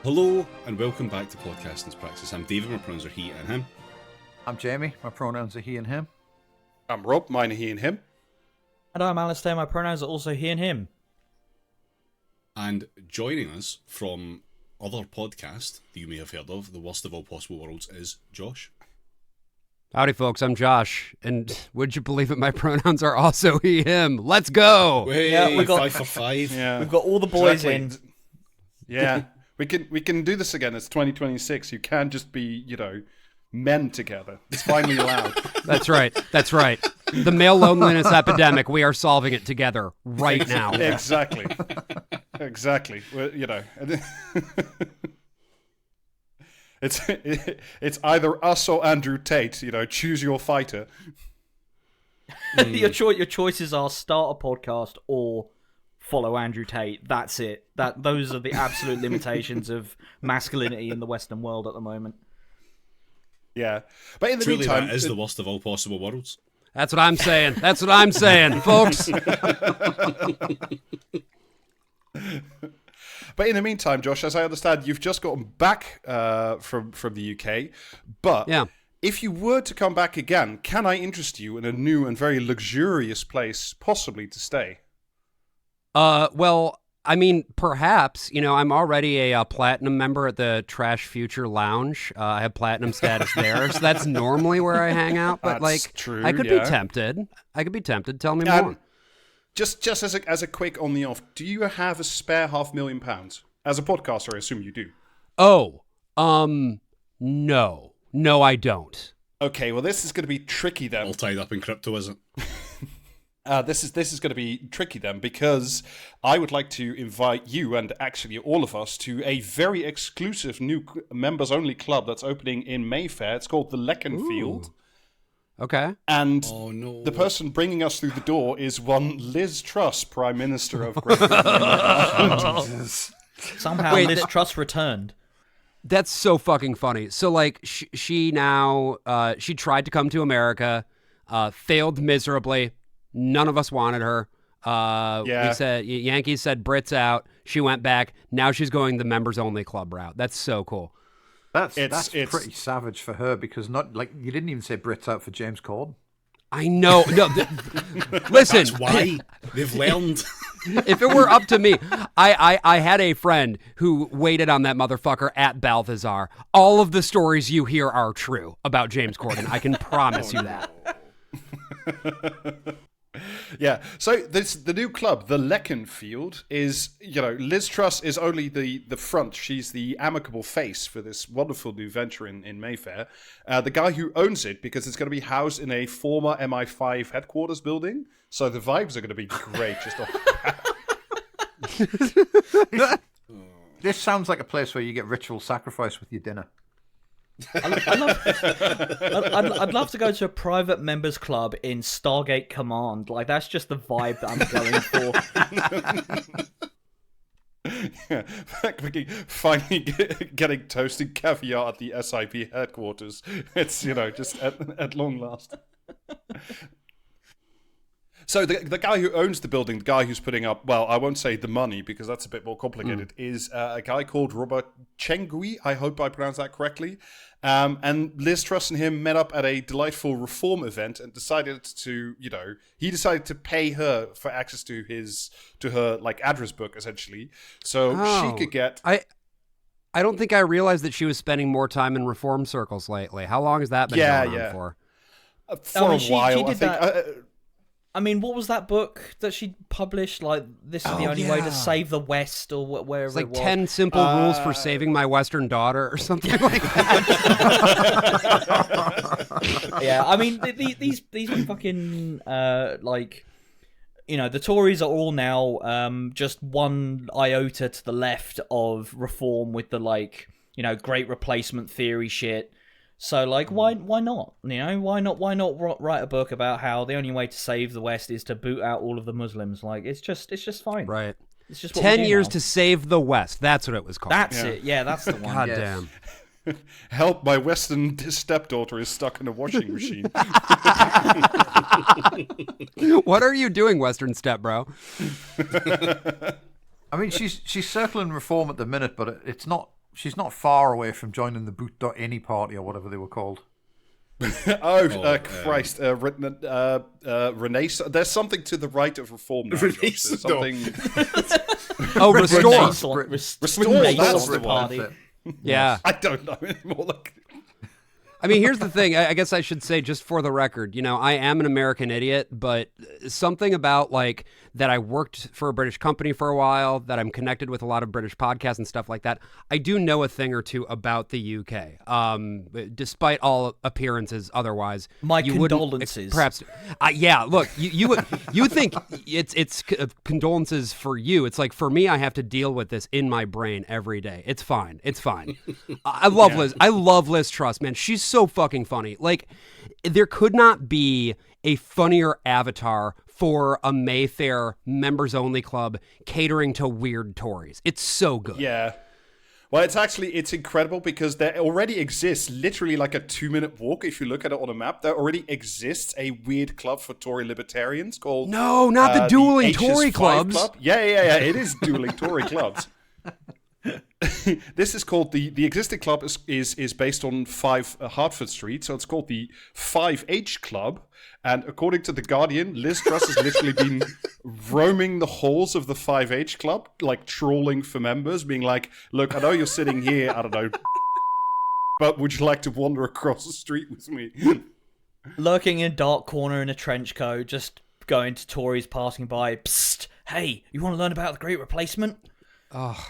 Hello and welcome back to Podcasting's Praxis. I'm David, my pronouns are he and him. I'm Jamie, my pronouns are he and him. I'm Rob, mine are he and him. And I'm Alistair, my pronouns are also he and him. And joining us from other podcast that you may have heard of, The Worst of All Possible Worlds, is Josh. Howdy, folks. I'm Josh, and would you believe it? My pronouns are also he, him. Let's go. Hey, Yeah, we got 5 for 5. Yeah, We've got all the boys exactly. in. Yeah, we can do this again. It's 2026. You can't just be, men together. It's finally allowed. That's right. That's right. The male loneliness epidemic, we are solving it together right now. Exactly. Exactly. Well, It's either us or Andrew Tate. Choose your fighter. Your choices are start a podcast or follow Andrew Tate. That's it. Those are the absolute limitations of masculinity in the Western world at the moment. Yeah, but in the Truly, meantime, that is the worst of all possible worlds. That's what I'm saying. That's what I'm saying, folks. But in the meantime, Josh, as I understand, you've just gotten back from the UK. But Yeah. if you were to come back again, can I interest you in a new and very luxurious place, possibly to stay? Well, I mean, perhaps, I'm already a platinum member at the Trash Future Lounge. I have platinum status there, so that's normally where I hang out. But, That's true, I could yeah. be tempted. Tell me more. Just as a quick on the off, do you have a spare £500,000? As a podcaster, I assume you do. Oh, no. No, I don't. Okay, well, this is going to be tricky then. All tied up in crypto, is it? This is going to be tricky then, because I would like to invite you and actually all of us to a very exclusive new members-only club that's opening in Mayfair. It's called the Leconfield. Okay. And Oh, no. the person bringing us through the door is one Liz Truss, Prime Minister of Great Britain. Somehow Wait, Liz Truss returned. That's so fucking funny. So, she tried to come to America, failed miserably. None of us wanted her. Yeah. We said Yankees said Brits out. She went back. Now she's going the members only club route. That's so cool. That's It's- pretty savage for her, because you didn't even say Brits out for James Corden. I know. No, listen. That's why they've learned. If it were up to me, I had a friend who waited on that motherfucker at Balthazar. All of the stories you hear are true about James Corden. I can promise you that. Yeah, so the new club, the Leconfield, is, Liz Truss is only the front. She's the amicable face for this wonderful new venture in Mayfair. The guy who owns it, because it's going to be housed in a former MI5 headquarters building, so the vibes are going to be great. Just off the bat. This sounds like a place where you get ritual sacrifice with your dinner. I'd love to go to a private members club in Stargate Command. That's just the vibe that I'm going for. Yeah, finally getting toasted caviar at the SIP headquarters. It's, just at long last. So the guy who owns the building, the guy who's putting up, well, I won't say the money because that's a bit more complicated, is a guy called Robert Chengui. I hope I pronounced that correctly. And Liz Truss and him met up at a delightful reform event and decided to, he decided to pay her for access to her address book, essentially. So she could get... I don't think I realized that she was spending more time in reform circles lately. How long has that been going on for? For a while, she did I think... that. I mean, what was that book that she published? This is the only way to save the West, or wherever It's like it was. 10 simple rules for saving my Western daughter, or something like that. Yeah, I mean, these fucking the Tories are all now just one iota to the left of reform with the great replacement theory shit. So why not? Why not write a book about how the only way to save the West is to boot out all of the Muslims? It's just fine. Right. It's just what 10 we do years now. to save the West. That's what it was called. That's it. Yeah, that's the one. God Yes. damn. Help, my Western stepdaughter is stuck in a washing machine. What are you doing, Western step bro? I mean, she's circling reform at the minute, but it's not She's not far away from joining the Boot.any party or whatever they were called. Christ. Renaissance. There's something to the right of reform now. There's something... Restore. Restore, that's the party. one. Yeah. I don't know. More like... I mean, here's the thing. I guess I should say, just for the record, I am an American idiot, but something about, like, that I worked for a British company for a while, that I'm connected with a lot of British podcasts and stuff like that. I do know a thing or two about the UK, despite all appearances otherwise. My condolences. Perhaps. Yeah, look, you think it's condolences for you. It's like, for me, I have to deal with this in my brain every day. It's fine. It's fine. I love Liz. I love Liz Truss, man. She's so fucking funny. Like, there could not be a funnier avatar for a Mayfair members-only club catering to weird Tories. It's so good. Yeah. Well, it's incredible because there already exists, literally like a 2-minute walk, if you look at it on a map, there already exists a weird club for Tory libertarians called... No, not the dueling HS5 Tory clubs. Club. Yeah, it is dueling Tory clubs. This is called the existing club is based on 5 Hertford Street, so it's called the 5H Club. And according to The Guardian, Liz Truss has literally been roaming the halls of the 5H Club, like trawling for members, being like, look, I know you're sitting here, I don't know, but would you like to wander across the street with me? Lurking in a dark corner in a trench coat, just going to Tories passing by. Psst, hey, you want to learn about the Great Replacement? Oh,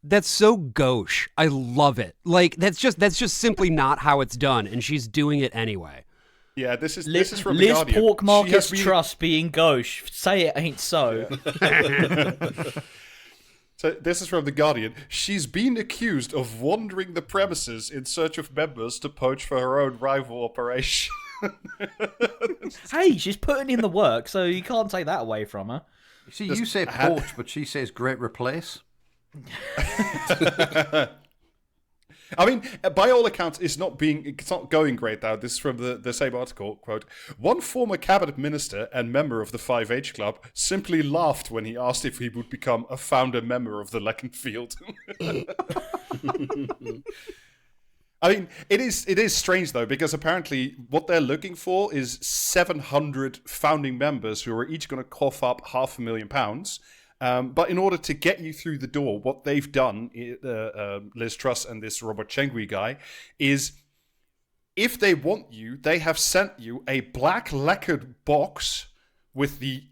that's so gauche. I love it. Like, that's just simply not how it's done, and she's doing it anyway. Yeah, this is from The Liz Guardian. Pork Marcus Truss being gauche. Say it ain't so. Yeah. So this is from The Guardian. She's been accused of wandering the premises in search of members to poach for her own rival operation. Hey, she's putting in the work, so you can't take that away from her. See, you say poach, but she says great replace. I mean, by all accounts, it's not going great now. This is from the same article, quote, one former cabinet minister and member of the 5H Club simply laughed when he asked if he would become a founder member of the Leconfield. I mean, it is strange, though, because apparently what they're looking for is 700 founding members who are each going to cough up £500,000. But in order to get you through the door, what they've done, Liz Truss and this Robert Chengui guy, is if they want you, they have sent you a black lacquered box with the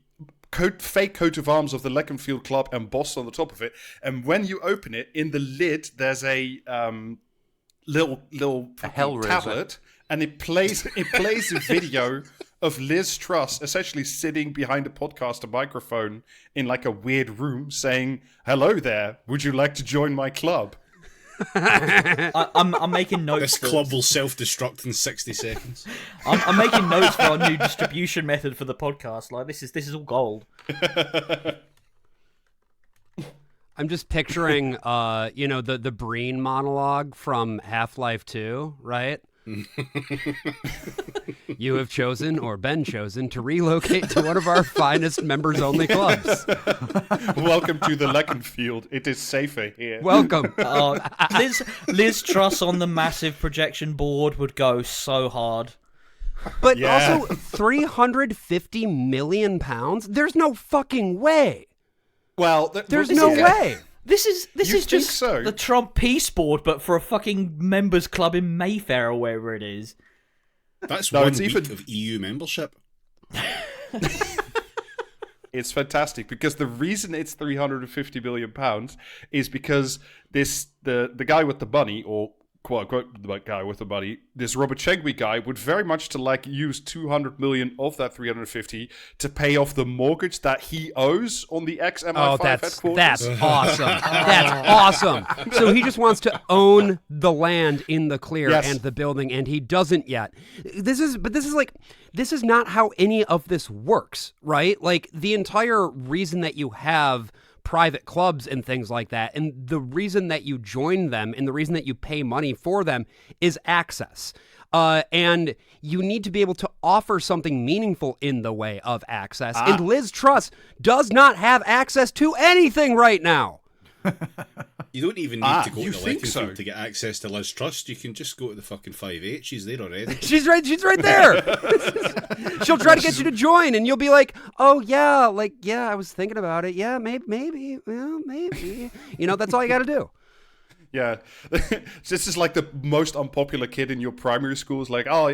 fake coat of arms of the Leconfield Club embossed on the top of it. And when you open it, in the lid, there's a... little tablet, and it plays a video of Liz Truss essentially sitting behind a podcaster microphone in like a weird room saying, hello there, would you like to join my club? I'm making notes. This club will self-destruct in 60 seconds. I'm making notes for our new distribution method for the podcast. Like, this is all gold. I'm just picturing, the Breen monologue from Half-Life 2, right? You have chosen or been chosen to relocate to one of our finest members-only clubs. Welcome to the Leconfield. It is safer here. Welcome. Liz Truss on the massive projection board would go so hard. But also, £350 million? There's no fucking way. Well, there's no way. This is just the Trump Peace Board, but for a fucking members club in Mayfair or wherever it is. That's one week of EU membership. It's fantastic because the reason it's £350 million is because the guy with the money, or quote unquote the guy with the money, this Robert Chengui guy would very much use 200 million of that 350 to pay off the mortgage that he owes on the ex-MI5 headquarters. That's awesome. That's awesome. So he just wants to own the land in the clear and the building, and he doesn't yet. This is not how any of this works, right? Like, the entire reason that you have private clubs and things like that, and the reason that you join them and the reason that you pay money for them is access. And you need to be able to offer something meaningful in the way of access. And Liz Truss does not have access to anything right now. You don't even need to go you to the think Leconfield so? to get access to Liz Truss. You can just go to the fucking 5H. She's there already. She's right there. She'll try to get you to join, and you'll be like, "Oh yeah, I was thinking about it. Yeah, maybe. You know, that's all you got to do." Yeah, this is like the most unpopular kid in your primary school. Is like, oh,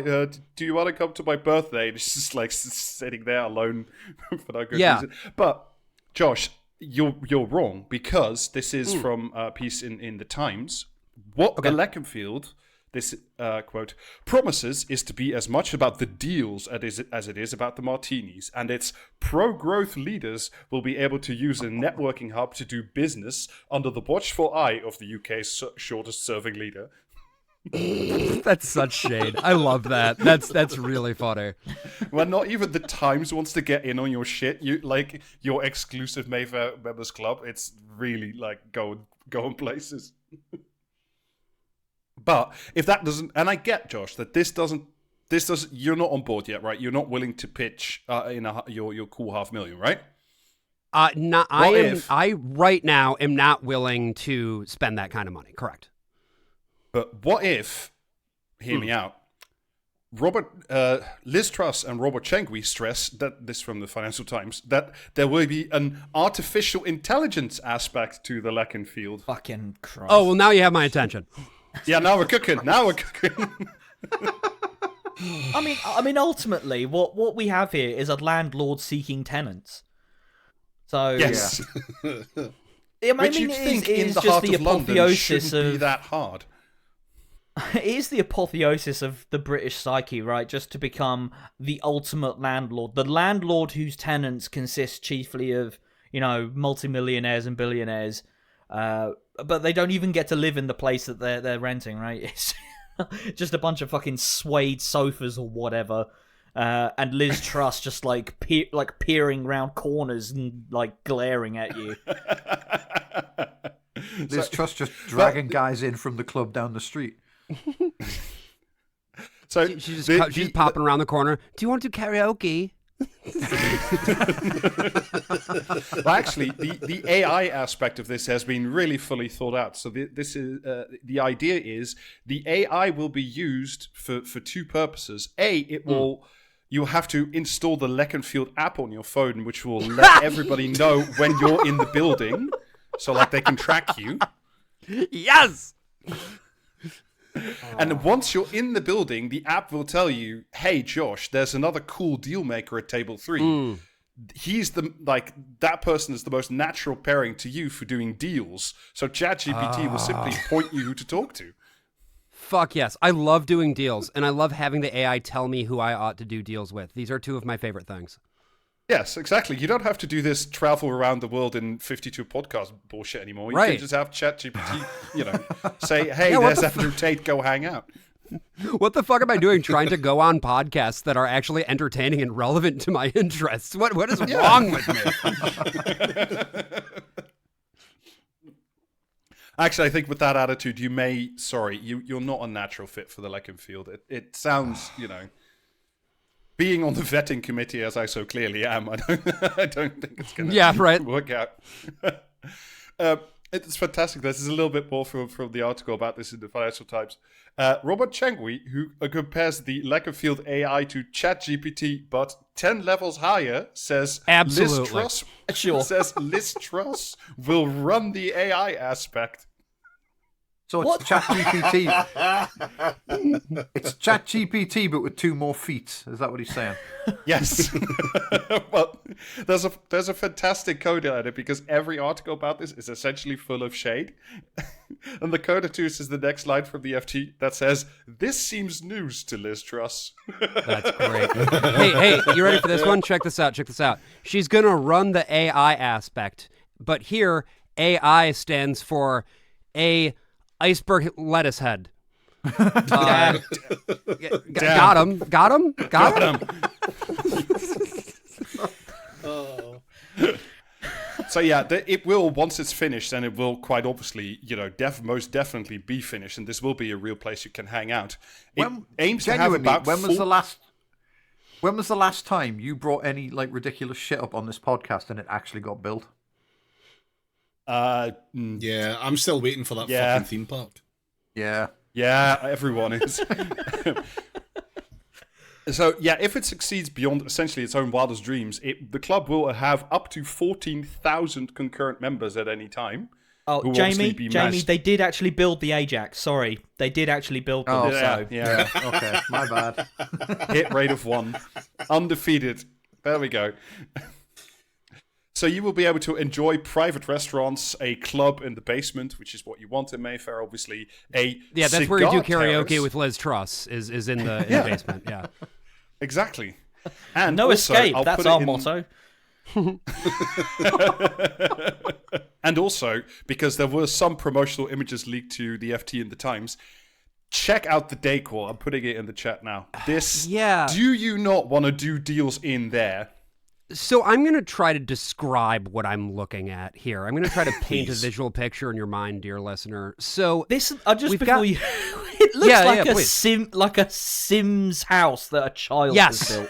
do you want to come to my birthday? And it's just like sitting there alone for no good reason. But Josh, you're wrong, because this is from a piece in the Times. What the Leconfield, this quote, promises is to be as much about the deals as it is about the martinis, and its pro-growth leaders will be able to use a networking hub to do business under the watchful eye of the UK's shortest-serving leader. That's such shade. I love that. That's really funny. Well, not even the Times wants to get in on your shit. You like your exclusive Mayfair members club. It's really like going places. But if that doesn't, and I get, Josh, that this doesn't. You're not on board yet, right? You're not willing to pitch your cool $500,000, right? I right now am not willing to spend that kind of money. Correct. But what if, hear me out, Liz Truss and Robert Chengui stress, that this from the Financial Times, that there will be an artificial intelligence aspect to the Leconfield. Fucking Christ. Oh, well, now you have my attention. Yeah, now we're cooking. I mean, ultimately, what we have here is a landlord seeking tenants. So yes. I Which mean, you'd think it in is the just heart the of London apotheosis shouldn't be of that hard. it is the apotheosis of the British psyche, right? Just to become the ultimate landlord, the landlord whose tenants consist chiefly of, you know, multimillionaires and billionaires, but they don't even get to live in the place that they're renting, right? It's just a bunch of fucking suede sofas or whatever, and Liz Truss just like peering round corners and like glaring at you. Liz Truss just dragging guys in from the club down the street. So she's popping around the corner. Do you want to do karaoke? Well, actually, the AI aspect of this has been really fully thought out. So this is the idea is the AI will be used for two purposes. It will you'll have to install the Leconfield app on your phone, which will let everybody know when you're in the building, so like they can track you. Yes. And once you're in the building, the app will tell you, "Hey, Josh, there's another cool deal maker at table 3. He's that person is the most natural pairing to you for doing deals. So ChatGPT will simply point you who to talk to." Fuck yes. I love doing deals, and I love having the AI tell me who I ought to do deals with. These are two of my favorite things. Yes, exactly. You don't have to do this travel around the world in 52 podcast bullshit anymore. You Right. can just have ChatGPT, say, "Hey, there's Andrew Tate, go hang out." What the fuck am I doing trying to go on podcasts that are actually entertaining and relevant to my interests? What is wrong with me? Actually, I think with that attitude, you're not a natural fit for the Leconfield. It sounds, being on the vetting committee, as I so clearly am, I don't think it's going to work out. It's fantastic. This is a little bit more from the article about this in the Financial Times. Robert Chengui, who compares the Leconfield AI to ChatGPT, but 10 levels higher, says Absolutely. Liz Truss will run the AI aspect. So it's ChatGPT. It's ChatGPT, but with 2 more feet. Is that what he's saying? Yes. Well, there's a fantastic coda at it, because every article about this is essentially full of shade. And the coda too is the next line from the FT that says, "This seems news to Liz Truss." That's great. Hey, you ready for this one? Check this out. She's going to run the AI aspect, but here AI stands for a iceberg lettuce head. Got him. So yeah, it will, once it's finished, and it will quite obviously, most definitely be finished, and this will be a real place you can hang out. It aims to have about when was the last time you brought any ridiculous shit up on this podcast and it actually got built? Yeah, I'm still waiting for that fucking theme park. Yeah. Yeah, everyone is. So, yeah, if it succeeds beyond essentially its own wildest dreams, the club will have up to 14,000 concurrent members at any time. Oh, Jamie, they did actually build the Ajax. Sorry, they did actually build them. Oh, yeah. Okay, my bad. Hit rate of 1. Undefeated. There we go. So you will be able to enjoy private restaurants, a club in the basement, which is what you want in Mayfair, obviously. That's where you do karaoke terrace. with Liz Truss, is in the basement, yeah. Exactly. And no also, escape, I'll that's put it our in- motto. And also, because there were some promotional images leaked to the FT in the Times, check out the decor. I'm putting it in the chat now. Do you not want to do deals in there? So I'm going to try to describe what I'm looking at here. I'm going to try to paint a visual picture in your mind, dear listener. So this, it looks like a Sims house that a child has built.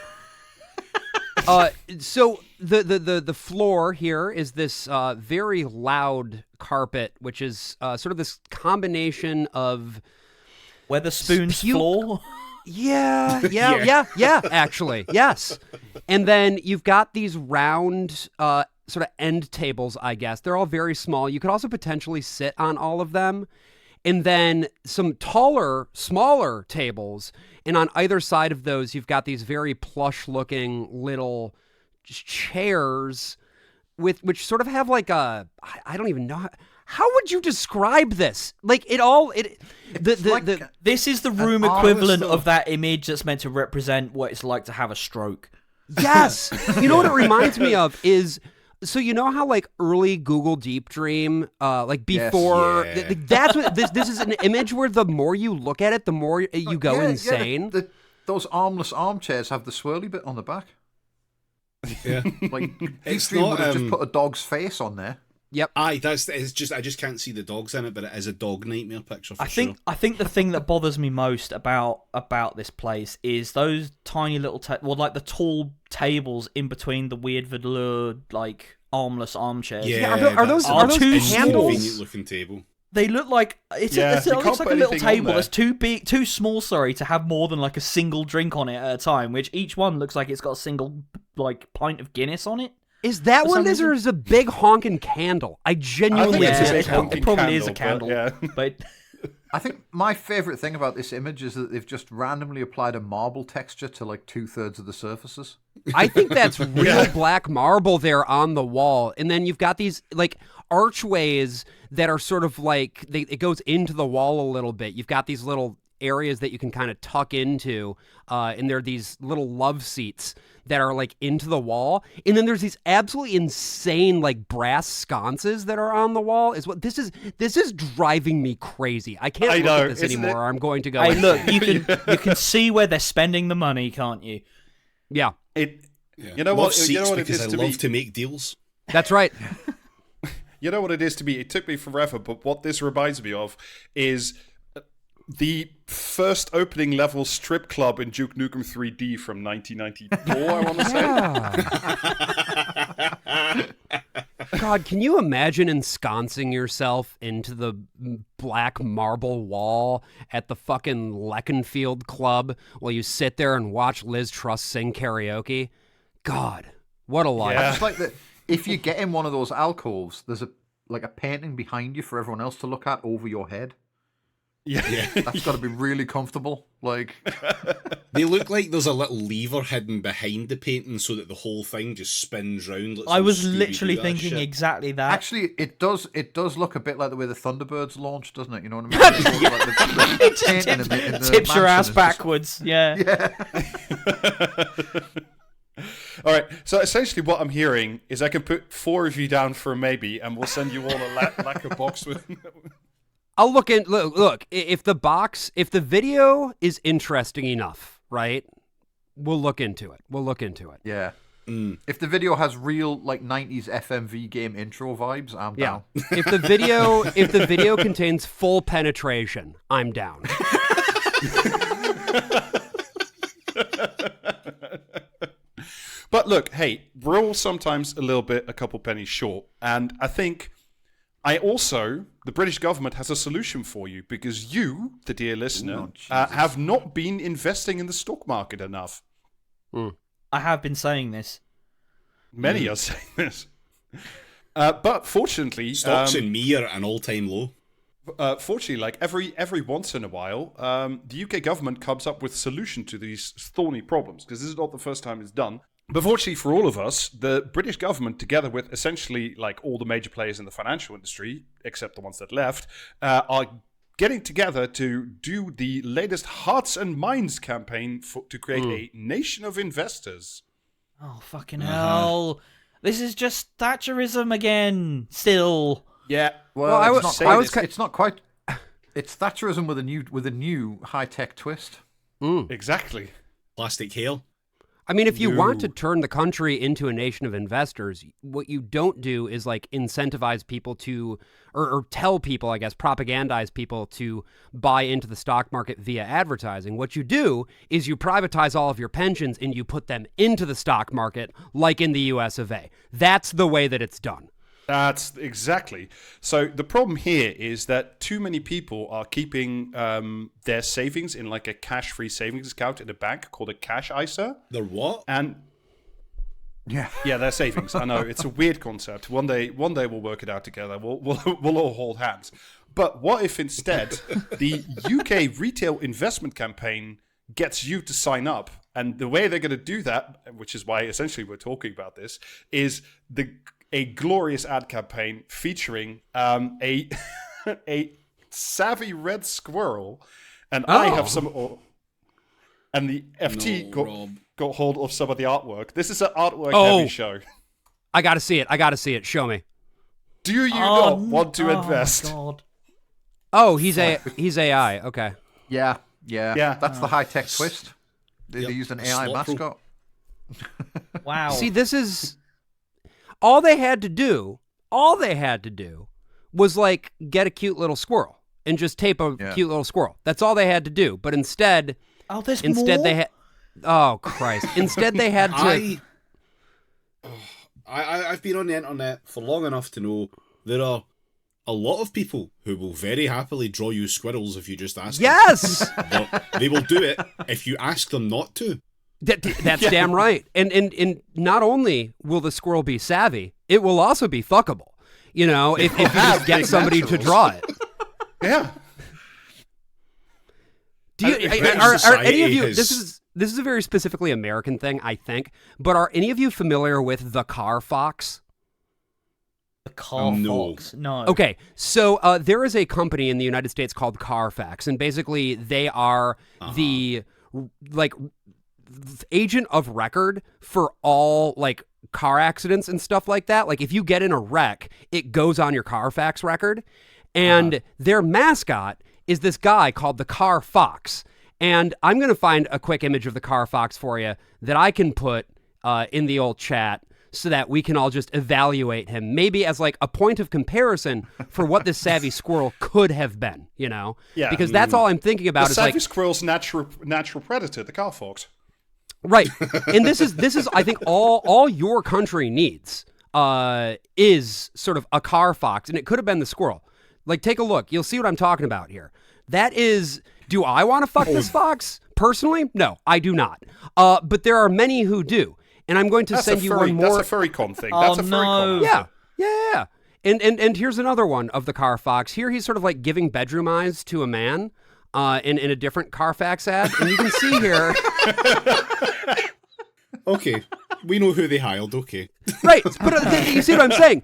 So the floor here is this very loud carpet, which is sort of this combination of Weatherspoon's floor. Yeah, actually, yes. And then you've got these round sort of end tables, I guess. They're all very small. You could also potentially sit on all of them. And then some taller, smaller tables. And on either side of those, you've got these very plush-looking little chairs which sort of have like a, I don't even know how would you describe this? Like this is the room equivalent of that image that's meant to represent what it's like to have a stroke. Yes. You know what it reminds me of is, so you know how like early Google Deep Dream, like before, that's what this is, an image where the more you look at it, the more you go insane. Yeah, those armless armchairs have the swirly bit on the back. Yeah, like Deep Dream would have just put a dog's face on there. Yep. Aye, I just can't see the dogs in it, but it is a dog nightmare picture for sure. I think the thing that bothers me most about this place is those tiny little like the tall tables in between the weird velour like armless armchairs. Yeah, are those two handles? Convenient looking table. They look like it looks like a little table that's too small, to have more than like a single drink on it at a time. Which each one looks like it's got a single like pint of Guinness on it. Is that what it is, or is it a big honking candle? I genuinely it probably is a candle. But I think my favorite thing about this image is that they've just randomly applied a marble texture to like 2/3 of the surfaces. I think that's real black marble there on the wall, and then you've got these like archways that are sort of like it goes into the wall a little bit. You've got these little areas that you can kind of tuck into, and there are these little love seats that are like into the wall, and then there's these absolutely insane like brass sconces that are on the wall. This is driving me crazy. I can't look at this anymore. I'm going to go. Hey, look, you can see where they're spending the money, can't you? Yeah. You know what? Because I love to make deals. That's right. You know what it is to me? It took me forever, but what this reminds me of is the first opening level strip club in Duke Nukem 3D from 1994, I want to say. God, can you imagine ensconcing yourself into the black marble wall at the fucking Leconfield Club while you sit there and watch Liz Truss sing karaoke? God, what a life. Yeah. It's like if you get in one of those alcoves, there's a painting behind you for everyone else to look at over your head. Yeah. That's got to be really comfortable. Like, they look like there's a little lever hidden behind the painting so that the whole thing just spins round. I was literally thinking exactly that. Actually, it does look a bit like the way the Thunderbirds launch, doesn't it? You know what I mean? It tips your ass backwards. Yeah. All right, so essentially what I'm hearing is I can put 4 of you down for a maybe, and we'll send you all a lacquer box with... I'll look. If the video is interesting enough, right? We'll look into it. Yeah. If the video has real like 90s FMV game intro vibes, I'm down. If the video contains full penetration, I'm down. But look, hey, we're all sometimes a couple pennies short, and I think the British government has a solution for you because you, the dear listener, have not been investing in the stock market enough. I have been saying this. Many are saying this. But fortunately... Stocks in me are at an all-time low. Fortunately, like every once in a while, the UK government comes up with a solution to these thorny problems, because this is not the first time it's done. But fortunately for all of us, the British government, together with essentially like all the major players in the financial industry, except the ones that left, are getting together to do the latest Hearts and Minds campaign to create a nation of investors. Oh, fucking hell. This is just Thatcherism again, still. Yeah. Well, it's not quite. It's Thatcherism with a new high-tech twist. Exactly. Plastic hail. I mean, if you want to turn the country into a nation of investors, what you don't do is like incentivize people to, or tell people, I guess, propagandize people to buy into the stock market via advertising. What you do is you privatize all of your pensions and you put them into the stock market, like in the US of A. That's the way that it's done. That's exactly. So the problem here is that too many people are keeping their savings in like a cash-free savings account in a bank called a cash ISA. They're what? And yeah, their savings. I know it's a weird concept. One day we'll work it out together. We'll all hold hands. But what if instead the UK retail investment campaign gets you to sign up? And the way they're going to do that, which is why essentially we're talking about this, is a glorious ad campaign featuring a savvy red squirrel, and I have some, and the FT got hold of some of the artwork. This is an artwork heavy show. I gotta see it. Show me. Do you not want to invest? God. Oh, he's AI. Okay. Yeah. That's the high-tech twist. They used an AI mascot. Wow. See, this is all they had to do was like get a cute little squirrel and just tape a cute little squirrel. That's all they had to do. But instead they had, oh Christ. Instead they had to. I've been on the internet for long enough to know there are a lot of people who will very happily draw you squirrels if you just ask them. Yes! But they will do it if you ask them not to. That's damn right. And not only will the squirrel be savvy, it will also be fuckable. You know, if you just get somebody to draw it. Yeah. Do you are any of you this is a very specifically American thing, I think, but are any of you familiar with the car fox? The car fox? No. Okay, so there is a company in the United States called Carfax, and basically they are the like agent of record for all like car accidents and stuff like that. Like if you get in a wreck, it goes on your Carfax record, and their mascot is this guy called the Car Fox. And I'm going to find a quick image of the Car Fox for you that I can put in the old chat so that we can all just evaluate him, maybe as like a point of comparison for what this savvy squirrel could have been, you know? Yeah. Because that's all I'm thinking about. The savvy squirrel's natural predator, the car fox. Right. And this is I think all your country needs is sort of a car fox, and it could have been the squirrel. Like, take a look. You'll see what I'm talking about here. That is, do I want to fuck this fox? Personally, no, I do not. But there are many who do. And I'm going to send you one more. That's a furry-con thing. That's a furry-con. Yeah. And here's another one of the car fox. Here he's sort of like giving bedroom eyes to a man in a different Carfax ad. And you can see here. Okay, we know who they hired. Okay, right, but you see what I'm saying?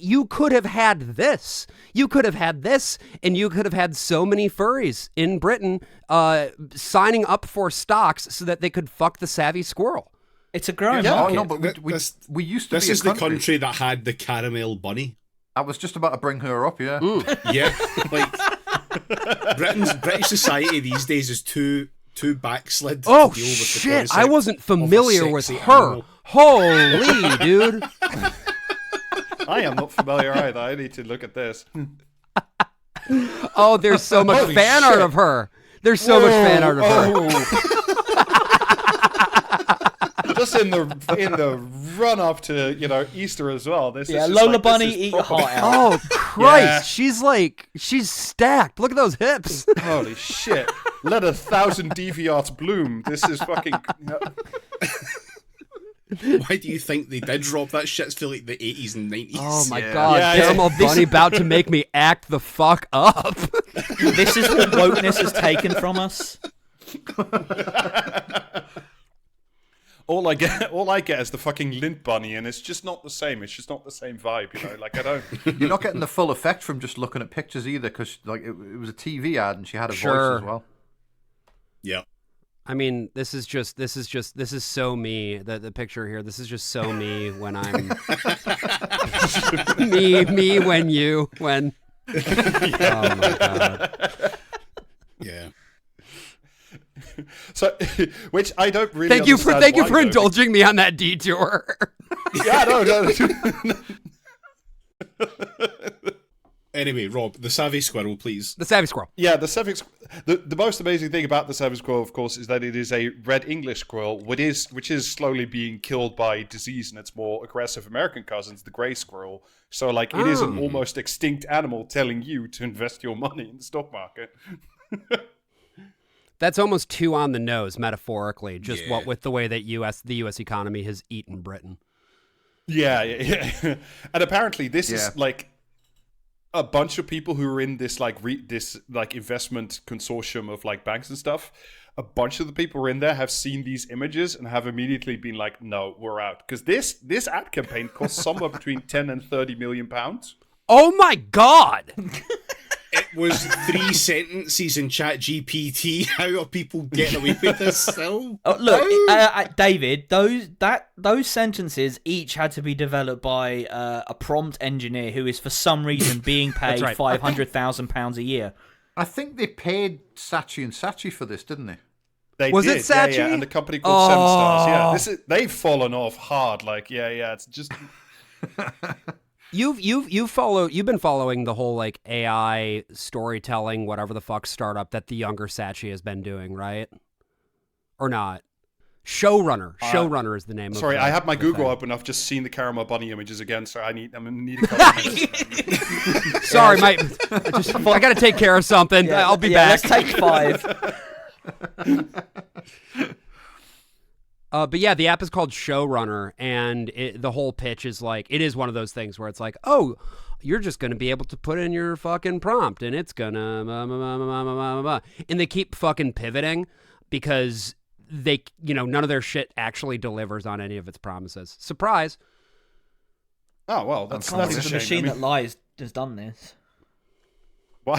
You could have had this. You could have had this, and you could have had so many furries in Britain signing up for stocks so that they could fuck the savvy squirrel. It's a growing market. market. No, but we used to. This is the country that had the caramel bunny. I was just about to bring her up. Yeah, yeah. Like British society these days is too backslid. Oh to deal with shit! the I wasn't familiar with her. Animal. Holy dude! I am not familiar either. I need to look at this. Oh, there's so much fan art of her. There's so much fan art of her. just in the run up to Easter as well. This is Lola like, Bunny this is eat your proper- heart out. Oh Christ! Yeah. She's stacked. Look at those hips. Holy shit! Let 1,000 deviants bloom. This is fucking. Why do you think they did drop that shit for like the 80s and 90s? Oh my god! Yeah, Caramel Bunny about to make me act the fuck up. This is what wokeness has taken from us. All I get is the fucking lint bunny, and it's just not the same. It's just not the same vibe, Like I don't. You're not getting the full effect from just looking at pictures either, because like it was a TV ad and she had a Sure. voice as well. Yeah. I mean, this is so me. The picture here. This is just so me when I'm me when. Oh my god. Yeah. So, which I don't really. Thank you for understand why, though. indulging me on that detour. Yeah, no. Anyway, Rob, the savvy squirrel, please. The savvy squirrel. Yeah, the savage. The most amazing thing about the savage squirrel, of course, is that it is a red English squirrel, which is slowly being killed by disease and its more aggressive American cousins, the grey squirrel. So, like, it is an almost extinct animal telling you to invest your money in the stock market. That's almost too on the nose, metaphorically. Just Yeah. what with the way that the U.S. economy has eaten Britain. Yeah. And apparently, this is like a bunch of people who are in this this investment consortium of like banks and stuff. A bunch of the people who are in there have seen these images and have immediately been like, "No, we're out," because this ad campaign costs somewhere between 10 and 30 million pounds. Oh my god! It was 3 sentences in ChatGPT. How are people getting away with this still? Oh, look, David, those sentences each had to be developed by a prompt engineer who is for some reason being paid right. £500,000 a year. I think they paid Saatchi and Saatchi for this, didn't they? They Was did, it Saatchi? Yeah, and a company called Seven Stars. Yeah, they've fallen off hard. Like, it's just. You've been following the whole like AI storytelling, whatever the fuck startup that the younger Saatchi has been doing, right? Or not? Showrunner is the name. Sorry, of I have my Google thing. open. I've just seen the Caramel Bunny images again, so I'm gonna need a couple minutes. Sorry, I gotta take care of something. I'll be back. Let's take 5. But yeah, the app is called Showrunner, and the whole pitch is like, it is one of those things where it's like, oh, you're just going to be able to put in your fucking prompt, and it's gonna, and they keep fucking pivoting because they, none of their shit actually delivers on any of its promises. Surprise. Oh well, that's a The shame. machine that lies has done this. Why?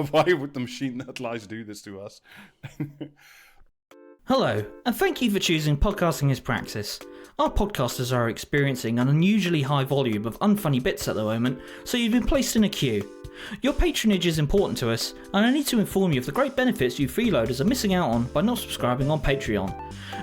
Why would the machine that lies do this to us? Hello, and thank you for choosing Podcasting is Praxis. Our podcasters are experiencing an unusually high volume of unfunny bits at the moment, so you've been placed in a queue. Your patronage is important to us, and I need to inform you of the great benefits you freeloaders are missing out on by not subscribing on Patreon.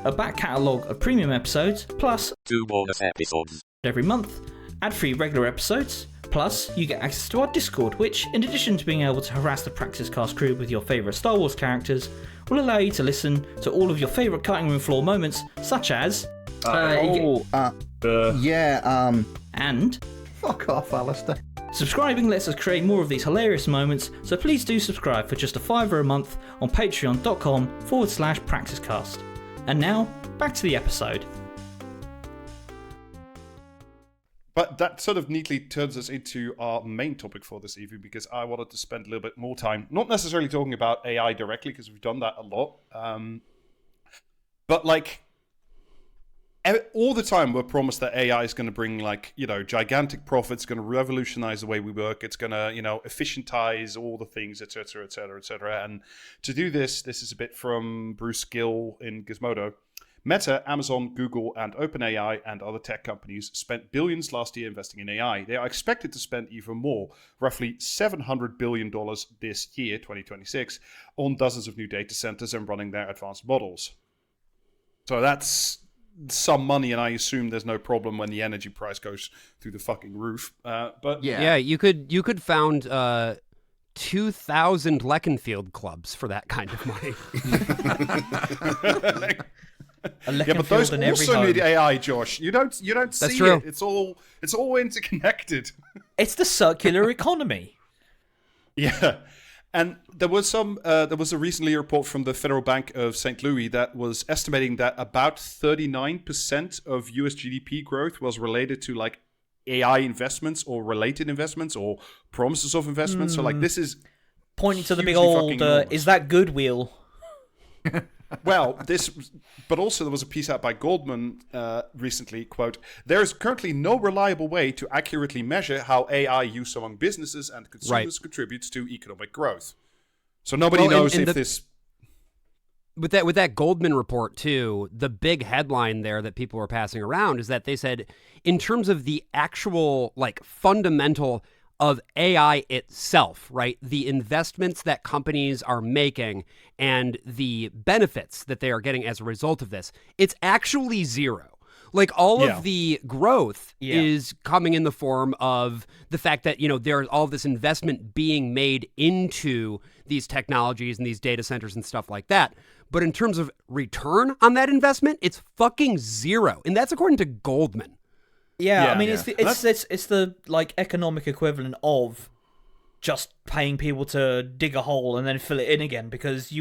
A back catalogue of premium episodes, plus 2 bonus episodes every month, ad-free regular episodes, plus you get access to our Discord, which, in addition to being able to harass the Praxis Cast crew with your favourite Star Wars characters, will allow you to listen to all of your favourite cutting room floor moments, such as... and... Fuck off, Alistair. Subscribing lets us create more of these hilarious moments, so please do subscribe for just $5 a month on patreon.com/praxiscast. And now, back to the episode. But that sort of neatly turns us into our main topic for this evening, because I wanted to spend a little bit more time, not necessarily talking about AI directly, because we've done that a lot, but like all the time we're promised that AI is going to bring gigantic profits, going to revolutionize the way we work, it's going to efficientize all the things, etc., etc., etc. And to do this is a bit from Bruce Gill in Gizmodo. Meta, Amazon, Google, and OpenAI and other tech companies spent billions last year investing in AI. They are expected to spend even more, roughly $700 billion this year, 2026, on dozens of new data centers and running their advanced models. So that's some money, and I assume there's no problem when the energy price goes through the fucking roof. But Yeah, you could found 2,000 Leconfield clubs for that kind of money. A look Yeah, and but feel those in every also home. need AI, Josh. You don't see true. it. It's all interconnected. It's the circular economy. Yeah. And there was a recently report from the Federal Bank of St. Louis that was estimating that about 39% of US GDP growth was related to like AI investments or related investments or promises of investments. So like this is Pointing to the big hugely old, fucking enormous. is that Goodwill? Well, but also there was a piece out by Goldman recently, quote, there is currently no reliable way to accurately measure how AI use among businesses and consumers contributes to economic growth. So nobody knows if this... With that Goldman report, too, the big headline there that people were passing around is that they said, in terms of the actual, like, fundamental of AI itself, right? The investments that companies are making and the benefits that they are getting as a result of this, it's actually zero. Like all of the growth is coming in the form of the fact that, there's all this investment being made into these technologies and these data centers and stuff like that. But in terms of return on that investment, it's fucking zero. And that's according to Goldman. Yeah, I mean, it's the like economic equivalent of just paying people to dig a hole and then fill it in again because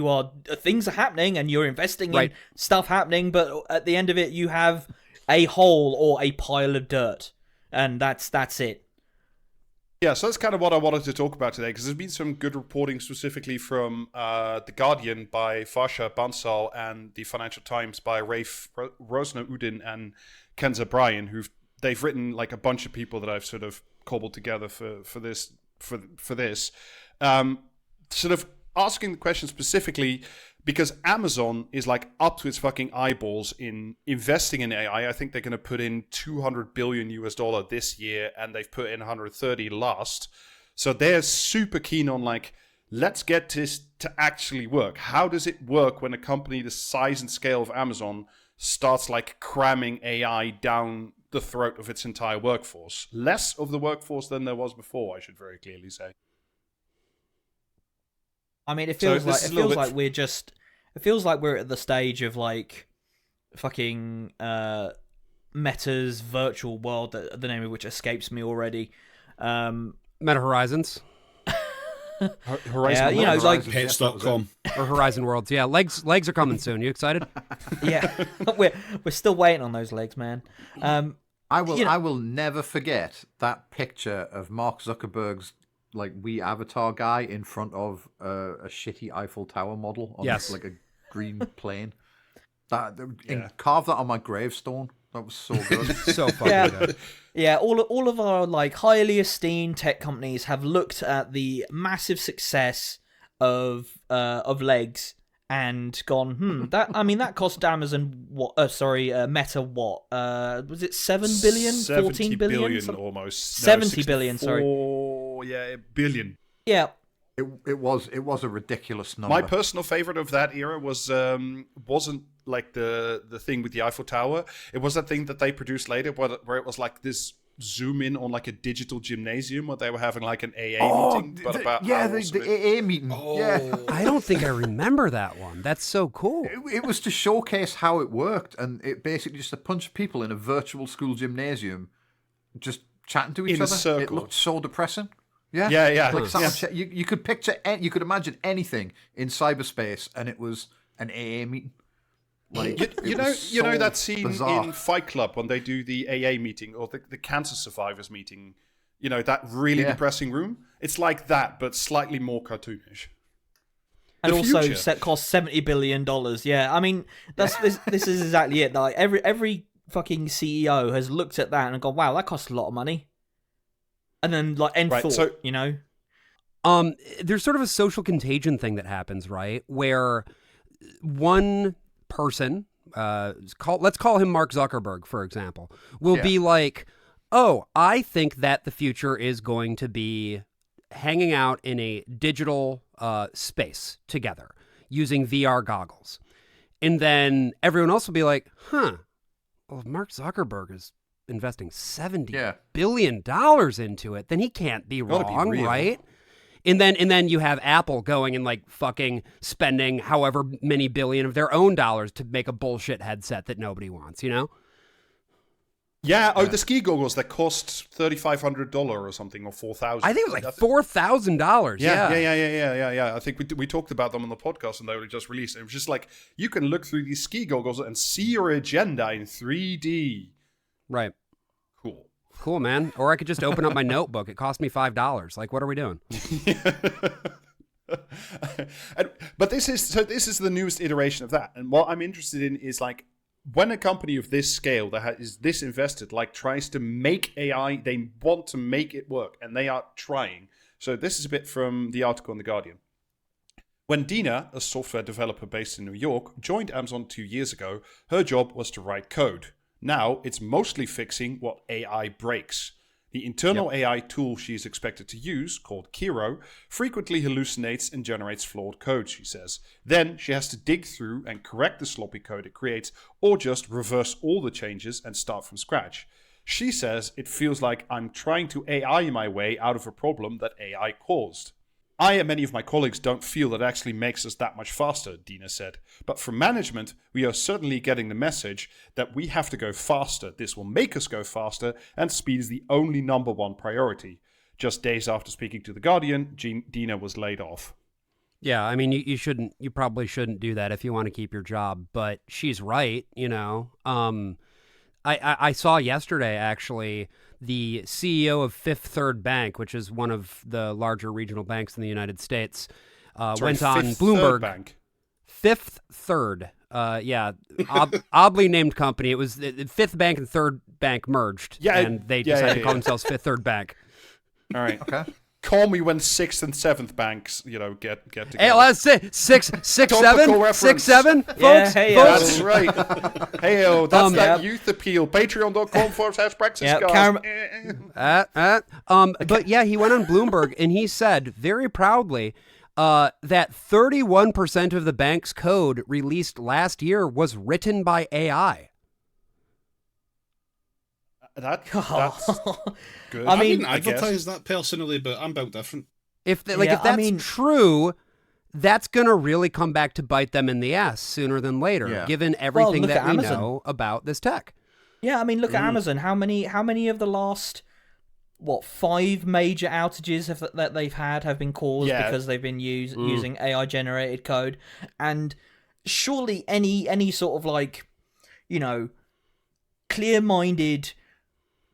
things are happening and you're investing in stuff happening, but at the end of it, you have a hole or a pile of dirt, and that's it. Yeah, so that's kind of what I wanted to talk about today, because there's been some good reporting specifically from The Guardian by Farsha Bansal and The Financial Times by Rafe Rosner-Udin and Kenza Bryan, they've written like a bunch of people that I've sort of cobbled together for this, sort of asking the question specifically because Amazon is like up to its fucking eyeballs in investing in AI. I think they're going to put in $200 billion this year, and they've put in 130 last. So they're super keen on like, let's get this to actually work. How does it work when a company the size and scale of Amazon starts like cramming AI down the throat of its entire workforce? Less of the workforce than there was before, I should very clearly say. I mean, it feels like we're at the stage of like fucking Meta's virtual world, the name of which escapes me already. Meta Horizons. Horizon, yeah, like Pets.com or Horizon Worlds. Yeah, legs are coming soon. You excited? Yeah, we're still waiting on those legs, man. I will never forget that picture of Mark Zuckerberg's like Wii avatar guy in front of a shitty Eiffel Tower model on like a green plane. Carve that on my gravestone. That was so good. So fucking good. Yeah, all of our like highly esteemed tech companies have looked at the massive success of legs and gone, that cost Amazon Meta what? Was it 7 billion? 14 billion? Almost. 70 billion, sorry. Yeah, billion. Yeah. It was a ridiculous number. My personal favorite of that era wasn't like the thing with the Eiffel Tower. It was that thing that they produced later where it was like this zoom in on like a digital gymnasium where they were having like an AA meeting. The AA meeting. Yeah. I don't think I remember that one. That's so cool. It was to showcase how it worked, and it basically just a bunch of people in a virtual school gymnasium just chatting to each in other. A circle. It looked so depressing. Yeah, yeah. Like you could picture, you could imagine anything in cyberspace, and it was an AA meeting. Like you know that scene bizarre. in Fight Club when they do the AA meeting or the cancer survivors meeting. You know that really depressing room. It's like that, but slightly more cartoonish. And also cost $70 billion. Yeah, I mean this is exactly it. Like every fucking CEO has looked at that and gone, "Wow, that costs a lot of money." And then like thought, you know. There's sort of a social contagion thing that happens, right? Where one person, let's call him Mark Zuckerberg, for example, will be like, "Oh, I think that the future is going to be hanging out in a digital space together using VR goggles," and then everyone else will be like, "Huh? Well, if Mark Zuckerberg is investing $70 billion into it, then he can't be wrong, right?" And then you have Apple going and like fucking spending however many billion of their own dollars to make a bullshit headset that nobody wants, you know? Yeah. Oh, the ski goggles that cost $3,500 or something, or $4,000. I think it was like $4,000. Yeah. I think we talked about them on the podcast, and they were just released. It was just like, you can look through these ski goggles and see your agenda in 3D. Right. Cool, man. Or I could just open up my notebook. It cost me $5. Like, what are we doing? But this is the newest iteration of that. And what I'm interested in is like, when a company of this scale that is this invested, like, tries to make AI, they want to make it work, and they are trying. So this is a bit from the article in The Guardian. When Dina, a software developer based in New York, joined Amazon 2 years ago, her job was to write code. Now it's mostly fixing what AI breaks. The internal AI tool she is expected to use, called Kiro, frequently hallucinates and generates flawed code, she says. Then she has to dig through and correct the sloppy code it creates, or just reverse all the changes and start from scratch. She says it feels like I'm trying to AI my way out of a problem that AI caused. I and many of my colleagues don't feel that actually makes us that much faster, Dina said. But from management, we are certainly getting the message that we have to go faster. This will make us go faster, and speed is the only number one priority. Just days after speaking to The Guardian, Dina was laid off. Yeah, I mean, you probably shouldn't do that if you want to keep your job, but she's right, you know. I saw yesterday, actually, the CEO of Fifth Third Bank, which is one of the larger regional banks in the United States, went on Bloomberg. Bank. Fifth Third. Oddly named company. It was Fifth Bank and Third Bank merged, and they decided to call themselves Fifth Third Bank. All right. Okay. Call me when Sixth and Seventh banks, get together. Hey, let's say six, seven, folks. That's right. Hey, that's that youth appeal. Patreon.com/Brexit. But yeah, he went on Bloomberg and he said very proudly that 31% of the bank's code released last year was written by AI. That's good. I mean, I advertise that personally, but I'm built different. If that's true, that's going to really come back to bite them in the ass sooner than later, given everything that we know about this tech. Yeah, I mean, look at Amazon. How many of the last 5 major outages that they've had have been caused because they've been using AI generated code? And surely any sort of clear-minded,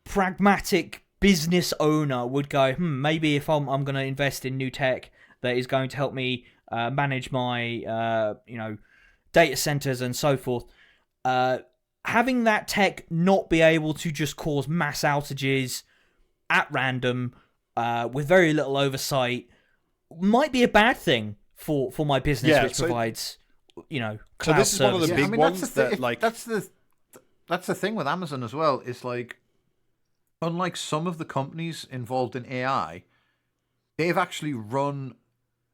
pragmatic business owner would go, maybe if I'm going to invest in new tech that is going to help me manage my data centers and so forth, having that tech not be able to just cause mass outages at random with very little oversight might be a bad thing for my business, which provides cloud so this is services. one of the big ones that's the thing with Amazon as well. It's like, unlike some of the companies involved in AI, they've actually run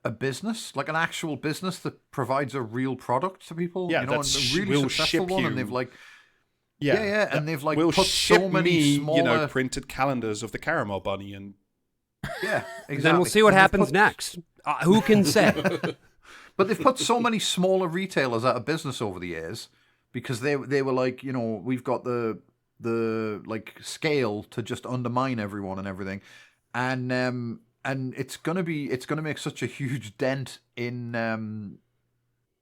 a business, like an actual business that provides a real product to people. Yeah, and a really successful one. And they've and they've put so many smaller, printed calendars of the Caramel Bunny, and exactly. Then we'll see what happens next. Who can say? But they've put so many smaller retailers out of business over the years because they were like, we've got the scale to just undermine everyone and everything, and it's gonna make such a huge dent in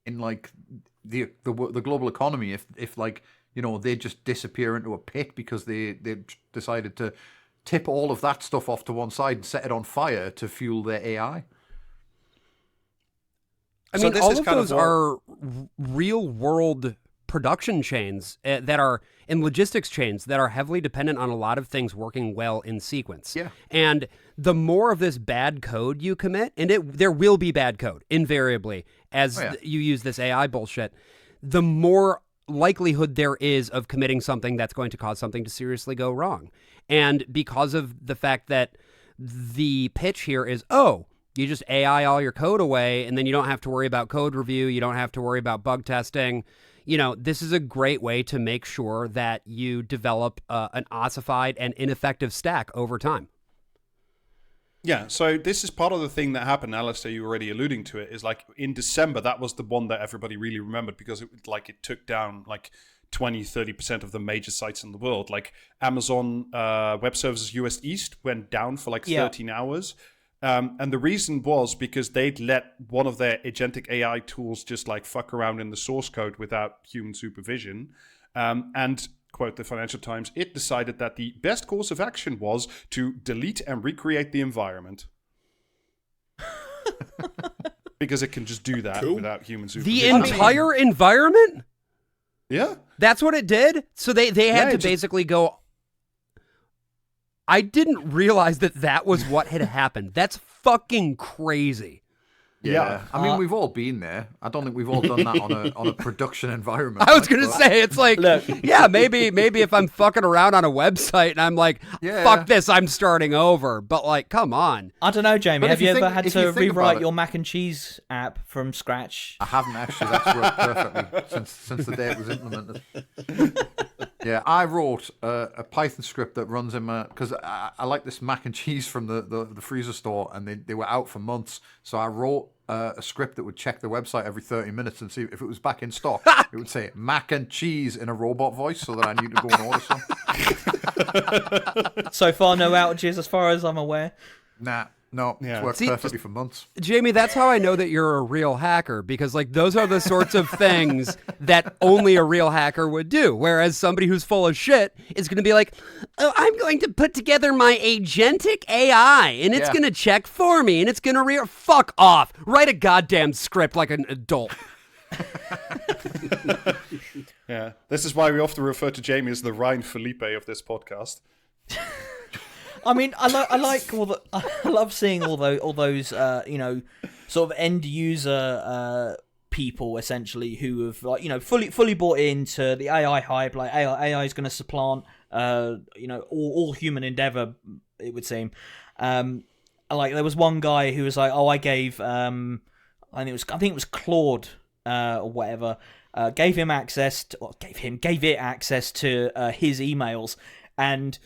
the global economy if they just disappear into a pit because they decided to tip all of that stuff off to one side and set it on fire to fuel their AI. I mean, all of those are real world production chains that are in logistics chains that are heavily dependent on a lot of things working well in sequence. Yeah. And the more of this bad code you commit, and there will be bad code invariably as you use this AI bullshit, the more likelihood there is of committing something that's going to cause something to seriously go wrong. And because of the fact that the pitch here is, you just AI all your code away and then you don't have to worry about code review, you don't have to worry about bug testing. This is a great way to make sure that you develop an ossified and ineffective stack over time. Yeah, so this is part of the thing that happened, Alistair, you were already alluding to it, is like in December, that was the one that everybody really remembered because it took down like 20-30% of the major sites in the world. Like Amazon Web Services US East went down for like 13 hours. And the reason was because they'd let one of their agentic AI tools just like fuck around in the source code without human supervision. And quote the Financial Times, it decided that the best course of action was to delete and recreate the environment. Because it can just do that without human supervision. The entire environment? Yeah. That's what it did? So they had to basically go... I didn't realize that was what had happened. That's fucking crazy. Yeah. I mean, we've all been there. I don't think we've all done that on a production environment. I was going to say, it's like, yeah, maybe if I'm fucking around on a website and I'm like, fuck this, I'm starting over. But like, come on. I don't know, Jamie. Have you ever had to rewrite your mac and cheese app from scratch? I haven't actually. That's worked perfectly since the day it was implemented. Yeah, I wrote a Python script that runs in my... Because I like this mac and cheese from the freezer store, and they were out for months. So I wrote a script that would check the website every 30 minutes and see if it was back in stock. It would say mac and cheese in a robot voice so that I knew to go and order some. So far, no outages as far as I'm aware. Nah. No, it's worked perfectly for months. Jamie, that's how I know that you're a real hacker, because like those are the sorts of things that only a real hacker would do. Whereas somebody who's full of shit is going to be like, oh, I'm going to put together my agentic AI and it's going to check for me and it's going to fuck off. Write a goddamn script like an adult. Yeah, this is why we often refer to Jamie as the Ryan Felipe of this podcast. I mean, I love seeing all those sort of end user people essentially who have like fully bought into the AI hype. Like AI is going to supplant all human endeavor, it would seem. Like there was one guy who was like, oh, I gave I think it was Claude or whatever, gave it access to his emails, and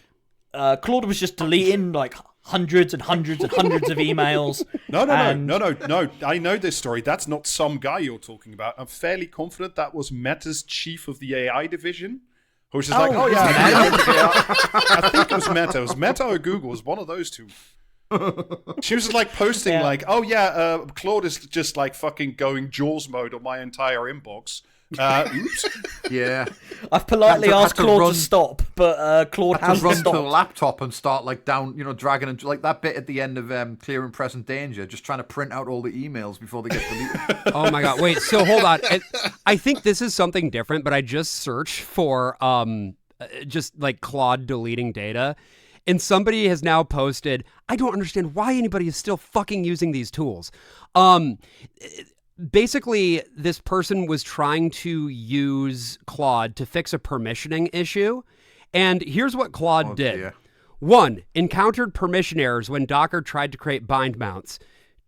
Claude was just deleting like hundreds and hundreds and hundreds of emails. No. I know this story. That's not some guy you're talking about. I'm fairly confident that was Meta's chief of the AI division, who was just I think it was Meta. It was Meta or Google. It was one of those two. She was like posting Claude is just like fucking going Jaws mode on my entire inbox. Oops. Yeah. I've politely asked Claude to stop, but Claude has to run stopped. to the laptop and start like dragging and like that bit at the end of Clear and Present Danger, just trying to print out all the emails before they get deleted. Oh my god! Wait, so hold on. I think this is something different, but I just searched for just like Claude deleting data. And somebody has now posted, I don't understand why anybody is still fucking using these tools. Basically, this person was trying to use Claude to fix a permissioning issue. And here's what Claude did. Dear. 1, encountered permission errors when Docker tried to create bind mounts.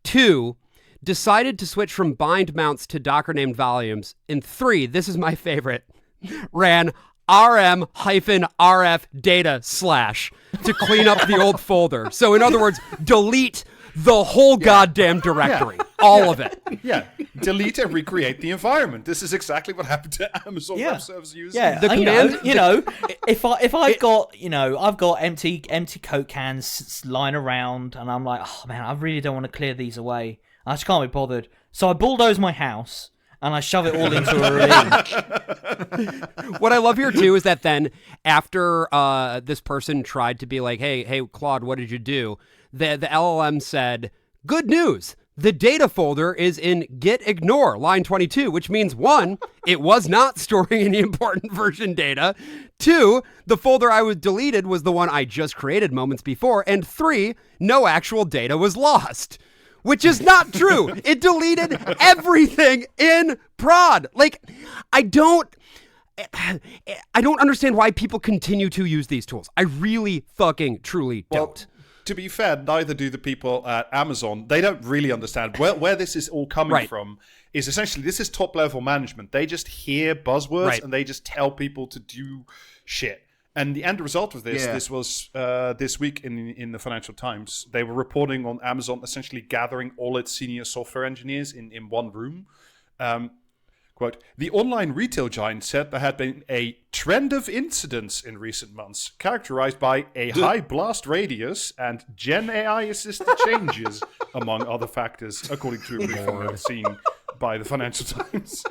2, decided to switch from bind mounts to Docker named volumes. And 3, this is my favorite, ran rm-rf data / to clean up the old folder. So in other words, delete the whole goddamn directory. All of it. Yeah. Delete and recreate the environment. This is exactly what happened to Amazon Web Services users. Yeah, the command, if I've got empty Coke cans lying around and I'm like, oh man, I really don't want to clear these away. I just can't be bothered. So I bulldoze my house and I shove it all into a ravine. What I love here too is that then after this person tried to be like, hey Claude, what did you do? The LLM said, good news. The data folder is in git ignore, line 22, which means 1, it was not storing any important version data. 2, the folder I was deleted was the one I just created moments before. And 3, no actual data was lost. Which is not true. It deleted everything in prod. Like, I don't understand why people continue to use these tools. I really fucking truly don't. To be fair, neither do the people at Amazon. They don't really understand where this is all coming from. Is essentially, this is top level management. They just hear buzzwords and they just tell people to do shit. And the end result of this was this week in the Financial Times. They were reporting on Amazon essentially gathering all its senior software engineers in one room. Quote, the online retail giant said there had been a trend of incidents in recent months, characterized by a high blast radius and Gen AI-assisted changes, among other factors, according to a briefing seen by the Financial Times.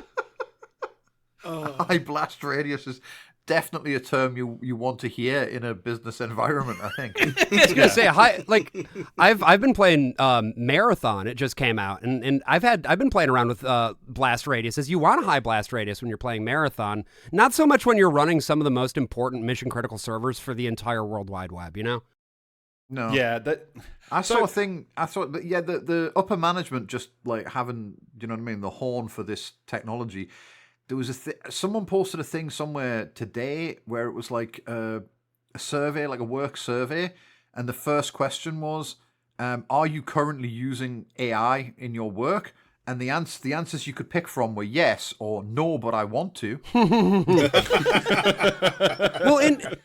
High blast radius is definitely a term you want to hear in a business environment, I think. I was gonna say, I've been playing Marathon. It just came out, and I've been playing around with blast radiuses. You want a high blast radius when you're playing Marathon, not so much when you're running some of the most important mission critical servers for the entire World Wide Web. You know? No. Yeah, I saw a thing. I thought that the upper management just like having, you know what I mean, the horn for this technology. There was someone posted a thing somewhere today where it was like a survey, like a work survey, and the first question was, "Are you currently using AI in your work?" And the answers you could pick from were yes or no, but I want to. Well, and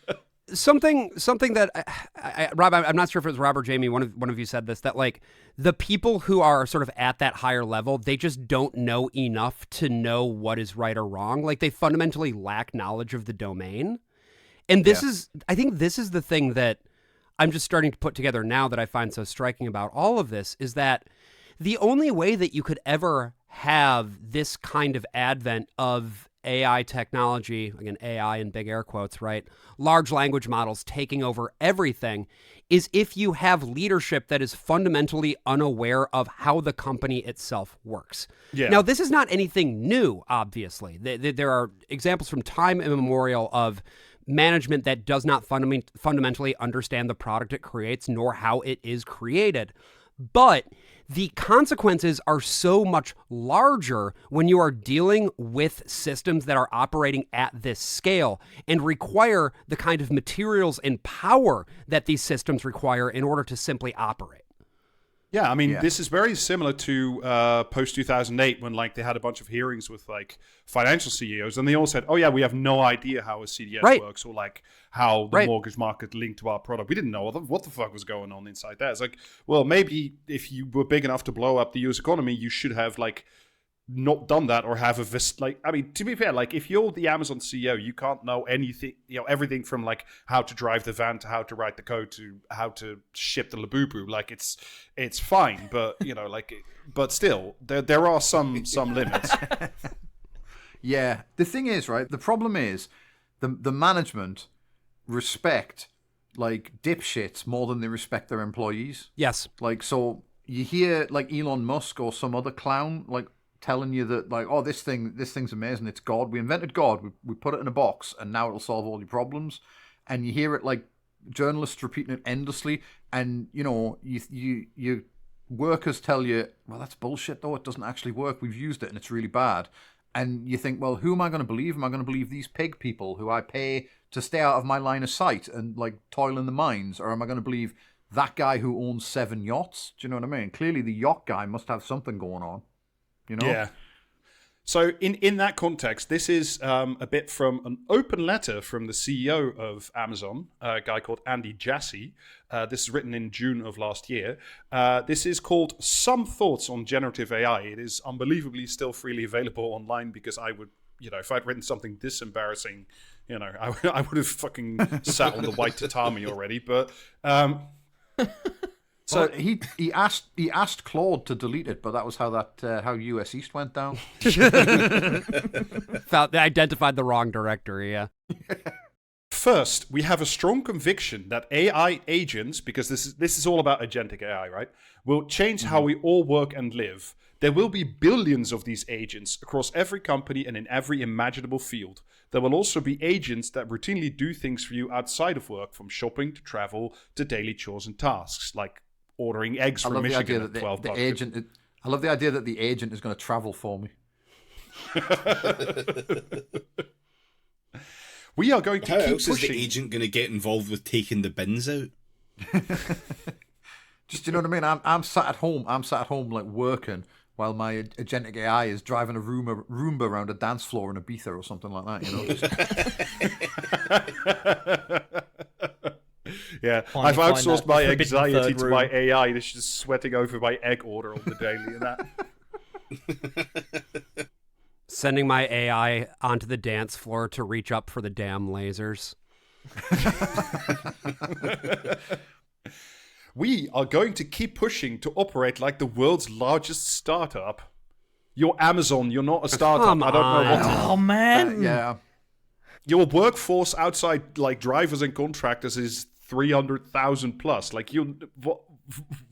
something that Rob, I'm not sure if it was Rob or Jamie. One of you said this, that like the people who are sort of at that higher level, they just don't know enough to know what is right or wrong. Like they fundamentally lack knowledge of the domain. And I think this is the thing that I'm just starting to put together now that I find so striking about all of this, is that the only way that you could ever have this kind of advent of AI technology, again, AI in big air quotes, right? Large language models taking over everything, is if you have leadership that is fundamentally unaware of how the company itself works. Yeah. Now, this is not anything new, obviously. There are examples from time immemorial of management that does not fundamentally understand the product it creates, nor how it is created. But the consequences are so much larger when you are dealing with systems that are operating at this scale and require the kind of materials and power that these systems require in order to simply operate. Yeah, I mean, this is very similar to post-2008 when like they had a bunch of hearings with like financial CEOs and they all said, oh yeah, we have no idea how a CDS works or like how the mortgage market linked to our product. We didn't know what the fuck was going on inside that. It's like, well, maybe if you were big enough to blow up the US economy, you should have like not done that or have I mean, to be fair, like if you're the Amazon CEO, you can't know anything, everything from like how to drive the van to how to write the code to how to ship the Labubu. Like it's fine, but but still there are some limits. Yeah, the thing is, right, the problem is the management respect like dipshits more than they respect their employees. Yes. Like, so you hear like Elon Musk or some other clown like telling you that like, oh, this thing's amazing, it's God, we invented God, we put it in a box and now it'll solve all your problems. And you hear it like journalists repeating it endlessly, and you workers tell you, well, that's bullshit though, it doesn't actually work, we've used it and it's really bad. And you think, well, who am I going to believe? Am I going to believe these pig people who I pay to stay out of my line of sight and like toil in the mines, or am I going to believe that guy who owns 7 yachts? Do you know what I mean? Clearly the yacht guy must have something going on. Yeah. So in that context, this is a bit from an open letter from the CEO of Amazon, a guy called Andy Jassy. This is written in June of last year. This is called Some Thoughts on Generative AI. It is unbelievably still freely available online because I would, if I'd written something this embarrassing, I would have fucking sat on the white tatami already. But so he asked Claude to delete it, but that was how US East went down. They identified the wrong directory. Yeah. First, we have a strong conviction that AI agents, because this is all about agentic AI, right, will change how we all work and live. There will be billions of these agents across every company and in every imaginable field. There will also be agents that routinely do things for you outside of work, from shopping to travel to daily chores and tasks, like ordering eggs from Michigan at $12. I love the idea that the agent is going to travel for me. We are going to keep else pushing. Is the agent going to get involved with taking the bins out? Just, you know what I mean? I'm sat at home like working while my agentic AI is driving a Roomba around a dance floor in Ibiza or something like that. Yeah, Finally I've find outsourced that my forbidden anxiety third to room. my AI that's just sweating over my egg order on the daily and that. Sending my AI onto the dance floor to reach up for the damn lasers. We are going to keep pushing to operate like the world's largest startup. You're Amazon, you're not a startup. Come I don't know what to... Oh man. Yeah. Your workforce outside like drivers and contractors is 300,000 plus. Like you,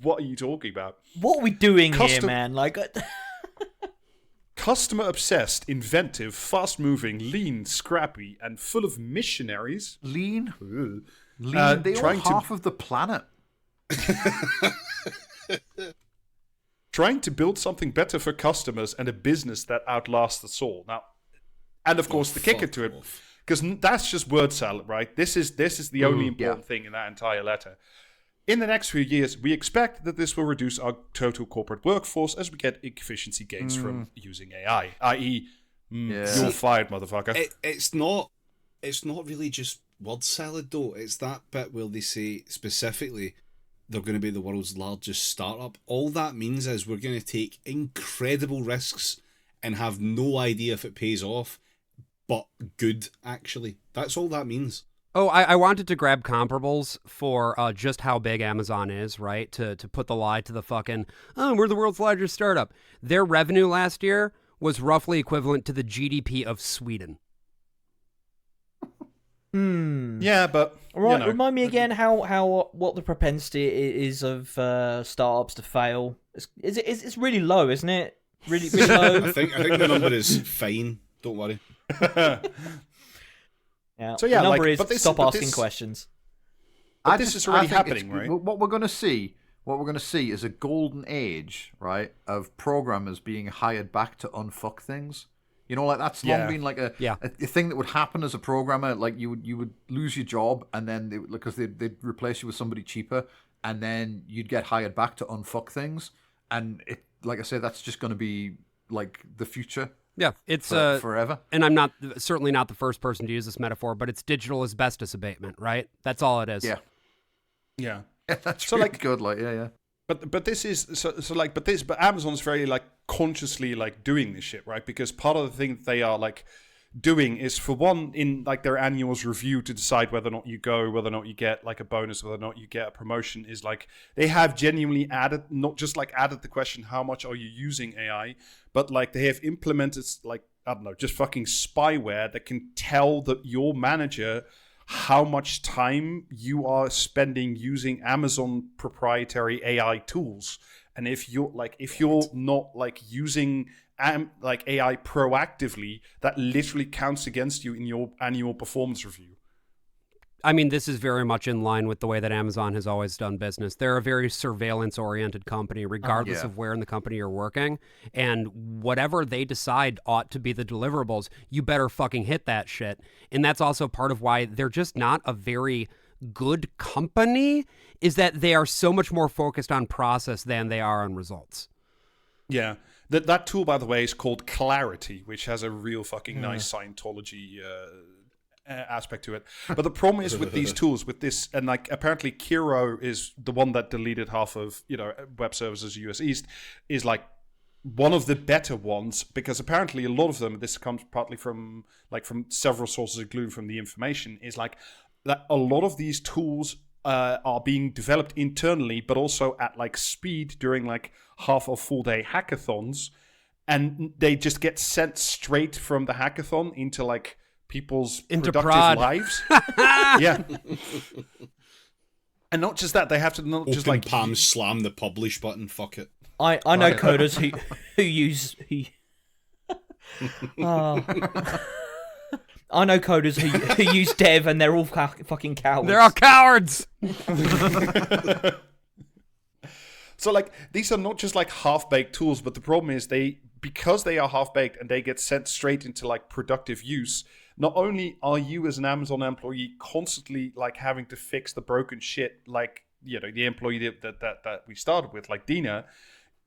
what are you talking about? What are we doing here, man? Like, Customer obsessed, inventive, fast moving, lean, scrappy, and full of missionaries. Lean. Ugh. Lean. They own trying to- half of the planet. Trying to build something better for customers and a business that outlasts us all. Now, and of course, the kicker to it, because that's just word salad, right? This is the only important thing in that entire letter. In the next few years, we expect that this will reduce our total corporate workforce as we get efficiency gains from using AI, i.e., you're fired, motherfucker. It's not really just word salad, though. It's that bit where they say specifically they're going to be the world's largest startup. All that means is we're going to take incredible risks and have no idea if it pays off, but good, actually. That's all that means. Oh, I wanted to grab comparables for just how big Amazon is, right? To put the lie to the fucking, we're the world's largest startup. Their revenue last year was roughly equivalent to the GDP of Sweden. Yeah, but right. you know. Remind me again what the propensity is of startups to fail. It's really low, isn't it? Really low. I think the number is fine. Don't worry. Yeah. So yeah, the number like, is stop asking questions. But this is already I think happening, right? What we're going to see is a golden age, right, of programmers being hired back to unfuck things. You know, like that's long been like a thing that would happen as a programmer. Like you would lose your job, and then because they'd replace you with somebody cheaper, and then you'd get hired back to unfuck things. And it, like I say, that's just going to be like the future. Yeah, it's forever. And I'm certainly not the first person to use this metaphor, but it's digital asbestos abatement, right? That's all it is. Yeah. Yeah. That's so really like good. Like yeah. But this is but Amazon's very like consciously like doing this shit, right? Because part of the thing that they are like doing is, for one, in like their annuals review to decide whether or not you go, whether or not you get like a bonus, whether or not you get a promotion, is like they have genuinely added, not just like added the question, how much are you using AI, but like they have implemented like, I don't know, just fucking spyware that can tell that your manager how much time you are spending using Amazon proprietary AI tools. And if you're not like using like AI proactively, that literally counts against you in your annual performance review. I mean, this is very much in line with the way that Amazon has always done business. They're a very surveillance-oriented company, regardless of where in the company you're working. And whatever they decide ought to be the deliverables, you better fucking hit that shit. And that's also part of why they're just not a very good company, is that they are so much more focused on process than they are on results. Yeah. That tool, by the way, is called Clarity, which has a real fucking nice Scientology aspect to it. But the problem is with these tools, with this, and like apparently Kiro is the one that deleted half of, web services US East, is like one of the better ones, because apparently a lot of them, this comes partly from several sources, including from the information, is like that a lot of these tools are being developed internally, but also at like speed during like half or full day hackathons, and they just get sent straight from the hackathon into like people's into productive prod lives. Yeah. And not just that, they have to not Open just like palm slam the publish button. Fuck it. I know coders who use I know coders who use dev, and they're all fucking cowards. They're all cowards. So like these are not just like half-baked tools, but the problem is because they are half-baked and they get sent straight into like productive use, not only are you as an Amazon employee constantly like having to fix the broken shit, like the employee that we started with, like Dina,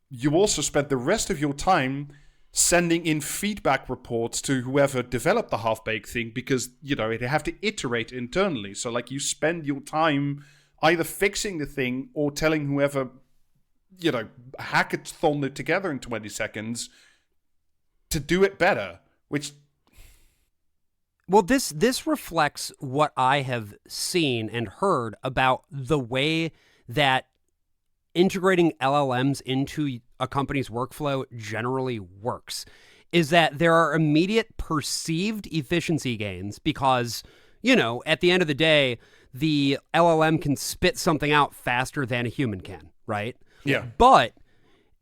you also spent the rest of your time sending in feedback reports to whoever developed the half-baked thing because, they have to iterate internally. So, like, you spend your time either fixing the thing or telling whoever, hackathon it together in 20 seconds to do it better, which... Well, this reflects what I have seen and heard about the way that integrating LLMs into a company's workflow generally works, is that there are immediate perceived efficiency gains because, at the end of the day, the LLM can spit something out faster than a human can, right? Yeah. But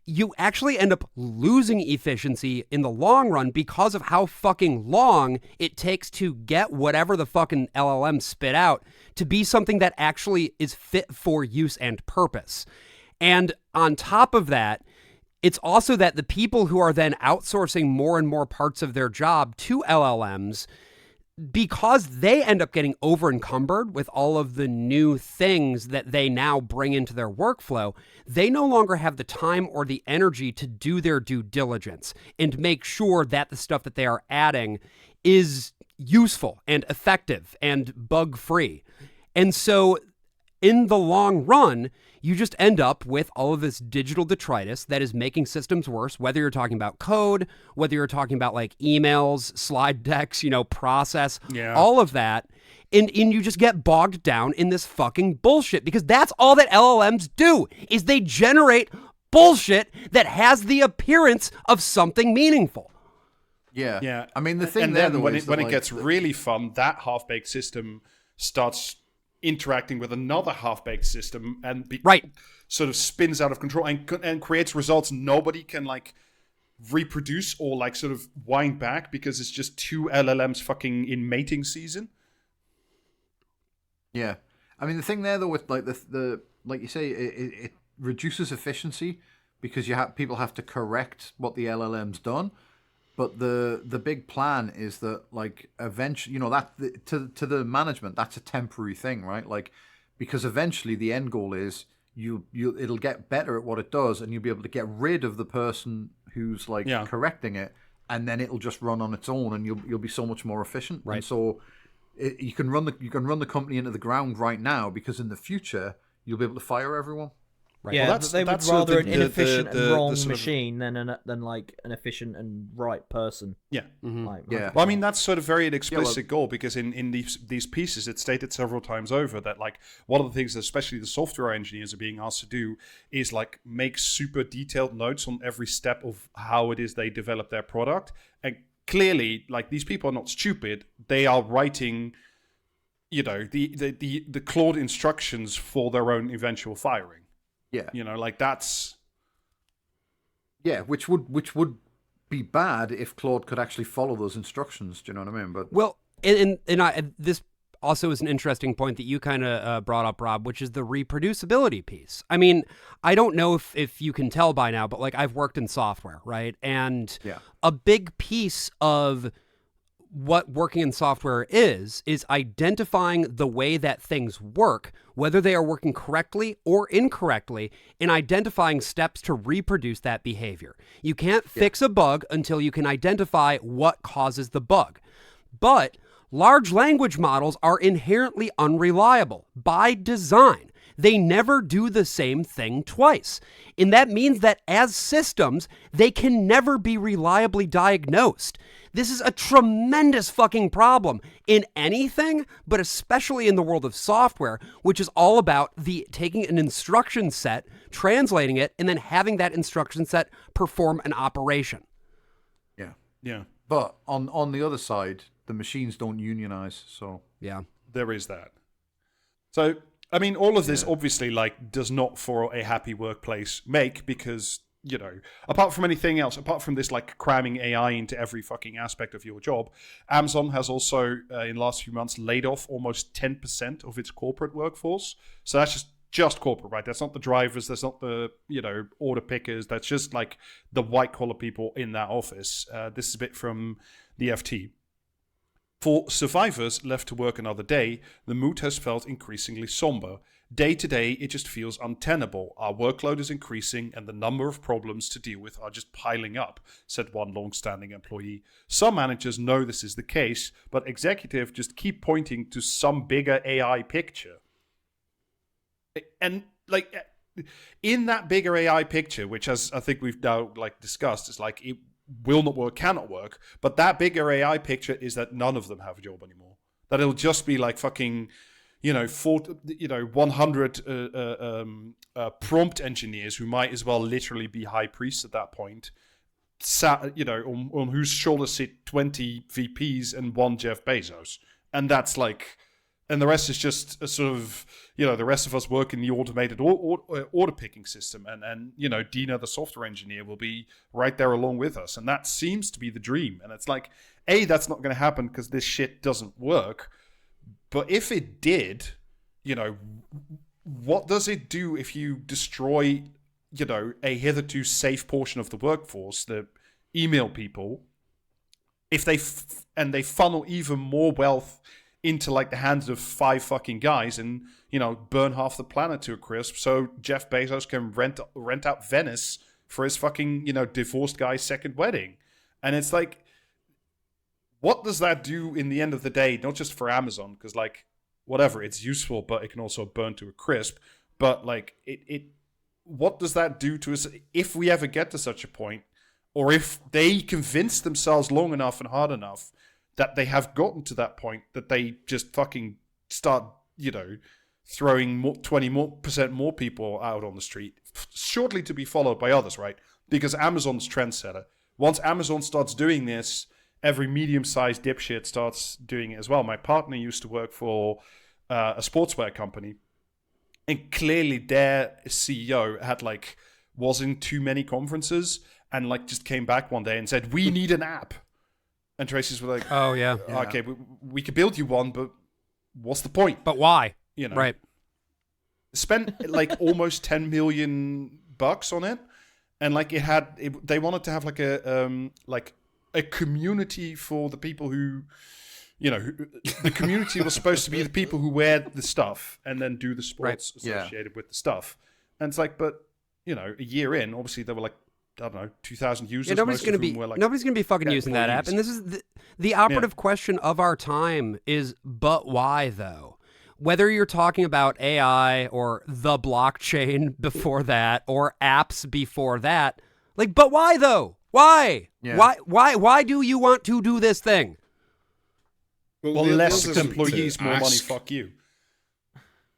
you actually end up losing efficiency in the long run because of how fucking long it takes to get whatever the fucking LLM spit out to be something that actually is fit for use and purpose. And on top of that, it's also that the people who are then outsourcing more and more parts of their job to LLMs, because they end up getting over encumbered with all of the new things that they now bring into their workflow, they no longer have the time or the energy to do their due diligence and make sure that the stuff that they are adding is useful and effective and bug-free. And so in the long run, you just end up with all of this digital detritus that is making systems worse, whether you're talking about code, whether you're talking about like emails, slide decks, process, all of that. And you just get bogged down in this fucking bullshit because that's all that LLMs do is they generate bullshit that has the appearance of something meaningful. Yeah. I mean, the thing and there, then when it gets really fun, that half-baked system starts interacting with another half-baked system and sort of spins out of control and creates results nobody can like reproduce or like sort of wind back because it's just two LLMs fucking in mating season. Yeah, I mean the thing there though with like the like you say it reduces efficiency because people have to correct what the LLM's done. But the big plan is that like eventually, to the management, that's a temporary thing, right? Like, because eventually the end goal is it'll get better at what it does, and you'll be able to get rid of the person who's like correcting it, and then it'll just run on its own, and you'll be so much more efficient. Right. And so you can run the company into the ground right now because in the future you'll be able to fire everyone. Right. Yeah, well, they would rather an inefficient and wrong machine than like an efficient and right person. Yeah. Mm-hmm. Well, I mean, that's sort of very an explicit goal because in these pieces, it's stated several times over that like one of the things that especially the software engineers are being asked to do is like make super detailed notes on every step of how it is they develop their product. And clearly, like these people are not stupid. They are writing, the Claude instructions for their own eventual firing. Yeah. Like that's... Yeah, which would be bad if Claude could actually follow those instructions. Do you know what I mean? But well, this also is an interesting point that you kind of brought up, Rob, which is the reproducibility piece. I mean, I don't know if you can tell by now, but like I've worked in software, right? And a big piece of what working in software is identifying the way that things work, whether they are working correctly or incorrectly, and identifying steps to reproduce that behavior. You can't fix a bug until you can identify what causes the bug. But large language models are inherently unreliable by design. They never do the same thing twice. And that means that as systems, they can never be reliably diagnosed. This is a tremendous fucking problem in anything, but especially in the world of software, which is all about taking an instruction set, translating it, and then having that instruction set perform an operation. Yeah. But on the other side, the machines don't unionize, so yeah, there is that. So I mean, all of this obviously like does not for a happy workplace make because, apart from anything else, apart from this like cramming AI into every fucking aspect of your job, Amazon has also in the last few months laid off almost 10% of its corporate workforce. So that's just corporate, right? That's not the drivers, that's not the, order pickers, that's just like the white collar people in that office. This is a bit from the FT. For survivors left to work another day, the mood has felt increasingly somber. Day to day, it just feels untenable. Our workload is increasing and the number of problems to deal with are just piling up, said one long-standing employee. Some managers know this is the case, but executives just keep pointing to some bigger AI picture. And like in that bigger AI picture, which as I think we've now like discussed, is like it will not work, cannot work. But that bigger AI picture is that none of them have a job anymore. That it'll just be like fucking, 100 prompt engineers who might as well literally be high priests at that point. On whose shoulders sit 20 VPs and one Jeff Bezos, and that's like. And the rest is just a sort of, the rest of us work in the automated order picking system. And Dina, the software engineer, will be right there along with us. And that seems to be the dream. And it's like, A, that's not going to happen because this shit doesn't work. But if it did, what does it do if you destroy, a hitherto safe portion of the workforce, the email people, if they funnel even more wealth into like the hands of 5 fucking guys and burn half the planet to a crisp so Jeff Bezos can rent out Venice for his fucking divorced guy's second wedding. And it's like, what does that do in the end of the day? Not just for Amazon, because like whatever, it's useful, but it can also burn to a crisp. But like what does that do to us if we ever get to such a point, or if they convince themselves long enough and hard enough that they have gotten to that point that they just fucking start, throwing 20% more people out on the street, shortly to be followed by others, right? Because Amazon's trendsetter. Once Amazon starts doing this, every medium-sized dipshit starts doing it as well. My partner used to work for a sportswear company, and clearly their CEO was in too many conferences and just came back one day and said, "We need an app." And Tracy's were like, "Oh yeah, okay, we could build you one, but what's the point? But why? Right? Spent almost $10 million on it, and they wanted to have a community for the people who, the community was supposed to be the people who wear the stuff and then do the sports associated with the stuff. And it's like, but a year in, obviously they were like, I don't know, 2,000 users. Yeah, nobody's going to be fucking using that app. And this is the operative question of our time is, but why though? Whether you're talking about AI or the blockchain before that or apps before that, but why though? Why? Yeah. Why do you want to do this thing? Well, less employees, more money. Fuck you.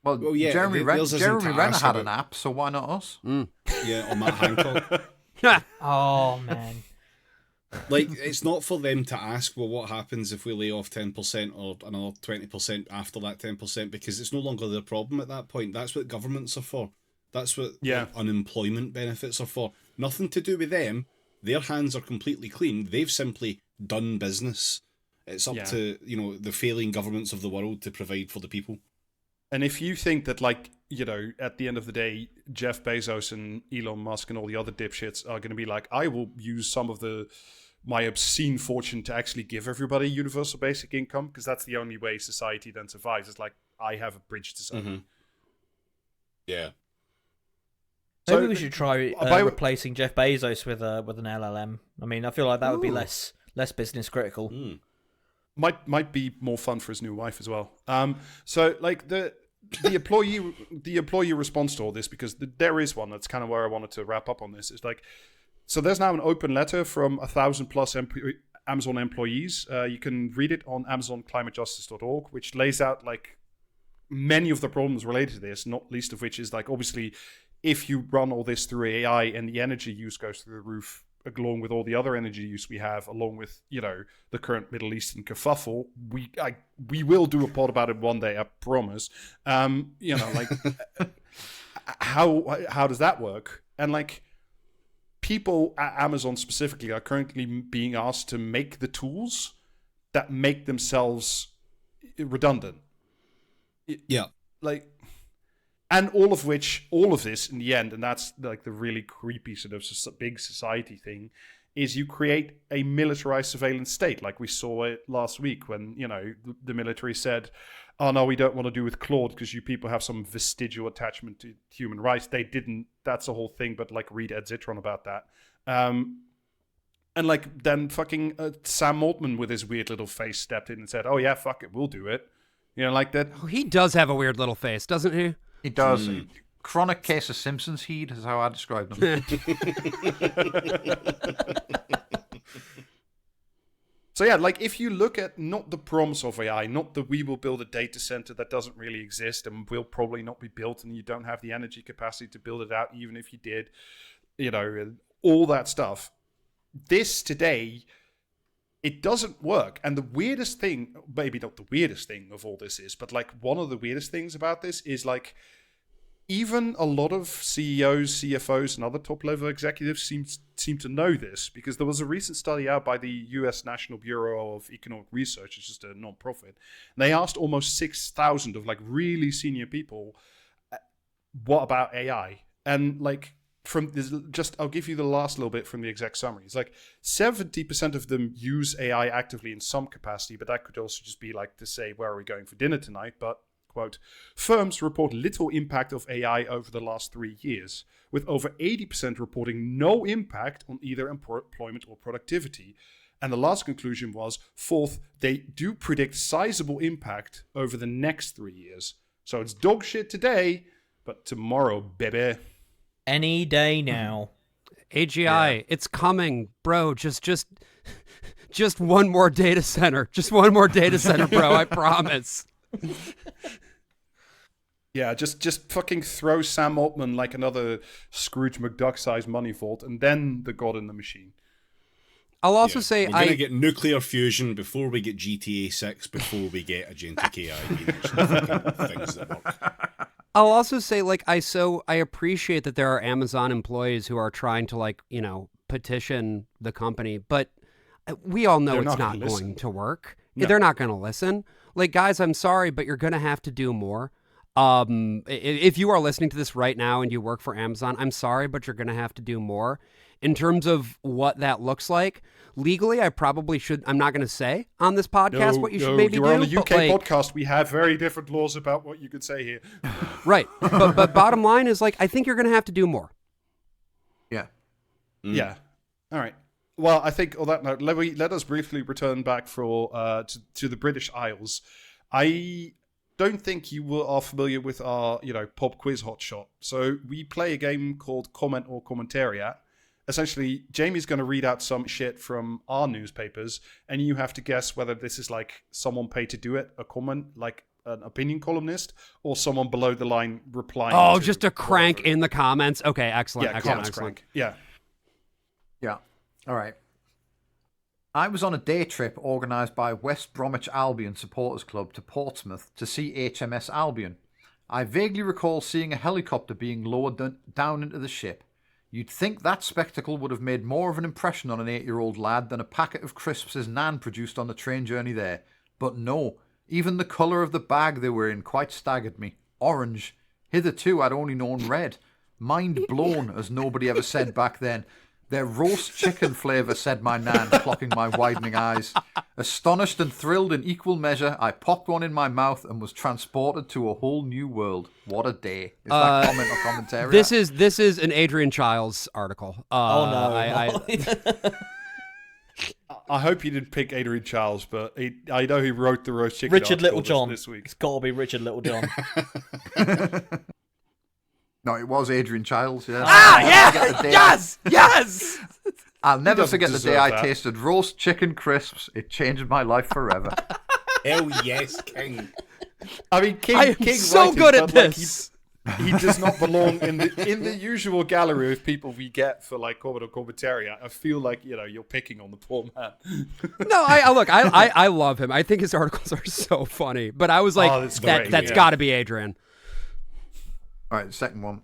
Well, yeah, Jeremy Renner had an app, so why not us? Yeah, on Matt Hancock. Oh man. It's not for them to ask, well, what happens if we lay off 10% or another 20% after that 10%, because it's no longer their problem at that point. That's what governments are for. That's what unemployment benefits are for. Nothing to do with them. Their hands are completely clean. They've simply done business. It's up to, the failing governments of the world to provide for the people. And if you think that, at the end of the day, Jeff Bezos and Elon Musk and all the other dipshits are going to be like, I will use some of my obscene fortune to actually give everybody universal basic income, because that's the only way society then survives. It's like, I have a bridge to sell. Mm-hmm. Yeah. Maybe we should try replacing Jeff Bezos with an LLM. I mean, I feel like that would be less business critical. Mm. Might be more fun for his new wife as well. The employee response to all this, because there is one. That's kind of where I wanted to wrap up on this. It's so there's now an open letter from 1,000+ Amazon employees. You can read it on AmazonClimateJustice.org, which lays out many of the problems related to this. Not least of which is obviously, if you run all this through AI and the energy use goes through the roof, along with all the other energy use we have, along with the current Middle Eastern kerfuffle, we will do a pod about it one day, I promise. How does that work? And people at Amazon specifically are currently being asked to make the tools that make themselves redundant. Yeah, and all of this in the end, and that's the really creepy sort of big society thing, is you create a militarized surveillance state, like we saw it last week when the military said, oh no, we don't want to do with Claude because you people have some vestigial attachment to human rights. They didn't. That's the whole thing. But like, read Ed Zitron about that. And like, then fucking Sam Altman with his weird little face stepped in and said, "Oh yeah, fuck it, we'll do it." You know, like that. Oh, he does have a weird little face, doesn't he? He does. Chronic case of Simpsons heat is how I describe them. So yeah, like if you look at not the promise of AI, not that we will build a data center that doesn't really exist and will probably not be built, and you don't have the energy capacity to build it out, even if you did, you know, all that stuff. This today, it doesn't work. And the weirdest thing, maybe not the weirdest thing of all this is, but like one of the weirdest things about this is like, even a lot of CEOs, CFOs, and other top-level executives seem to know this, because there was a recent study out by the U.S. National Bureau of Economic Research, it's just a non-profit, and they asked almost 6,000 of like really senior people, what about AI? And like, from this, just I'll give you the last little bit from the exec summary. It's like 70% of them use AI actively in some capacity, but that could also just be like to say, where are we going for dinner tonight? But, quote, firms report little impact of AI over the last 3 years, with over 80% reporting no impact on either employment or productivity. And the last conclusion was, fourth, they do predict sizable impact over the next 3 years. So it's dog shit today, but tomorrow, baby. Any day now. AGI, it's coming, bro. Just one more data center. Just one more data center, bro. I promise. Yeah, just fucking throw Sam Altman like another Scrooge McDuck-sized money vault, and then the God in the machine. I'll also say we're gonna get nuclear fusion before we get GTA 6, before we get agentic AI being actually things that work. I'll also say, like, I appreciate that there are Amazon employees who are trying to, like, you know, petition the company, but we all know it's not going to work. No. They're not going to listen. Like, guys, I'm sorry, but you're going to have to do more. If you are listening to this right now and you work for Amazon, I'm sorry, but you're going to have to do more. In terms of what that looks like, legally, I probably should. I'm not going to say on this podcast what you should maybe do. You're on a UK podcast. We have very different laws about what you could say here. Right. But bottom line is, like, I think you're going to have to do more. Yeah. Yeah. All right. Well, I think on that note, let us briefly return back to the British Isles. I don't think you are familiar with our, pop quiz hotshot. So we play a game called Comment or Commentariat. Essentially, Jamie's going to read out some shit from our newspapers, and you have to guess whether this is like someone paid to do it, a comment, like an opinion columnist, or someone below the line replying. Oh, just a crank in the comments. Okay, excellent. Yeah, excellent, comments excellent. crank. Yeah. Yeah. All right. I was on a day trip organised by West Bromwich Albion Supporters Club to Portsmouth to see HMS Albion. I vaguely recall seeing a helicopter being lowered down into the ship. You'd think that spectacle would have made more of an impression on an 8-year-old lad than a packet of crisps his nan produced on the train journey there. But no, even the colour of the bag they were in quite staggered me. Orange. Hitherto I'd only known red. Mind blown, as nobody ever said back then. Their roast chicken flavour, said my nan, clocking my widening eyes. Astonished and thrilled in equal measure, I popped one in my mouth and was transported to a whole new world. What a day. Is that comment or commentary? This is an Adrian Childs article. Oh, no. I hope you didn't pick Adrian Childs, but I know he wrote the roast chicken Richard Littlejohn this week. It's got to be Richard Littlejohn. No, it was Adrian Childs, yeah. Yes! I'll never forget the day I tasted roast chicken crisps. It changed my life forever. Hell yes, King. I mean, King. I am King so writing, good at like, this. He does not belong in the usual gallery of people we get for like comment or commentary. I feel like you're picking on the poor man. No, I love him. I think his articles are so funny. But I was like, that's got to be Adrian. All right, the second one.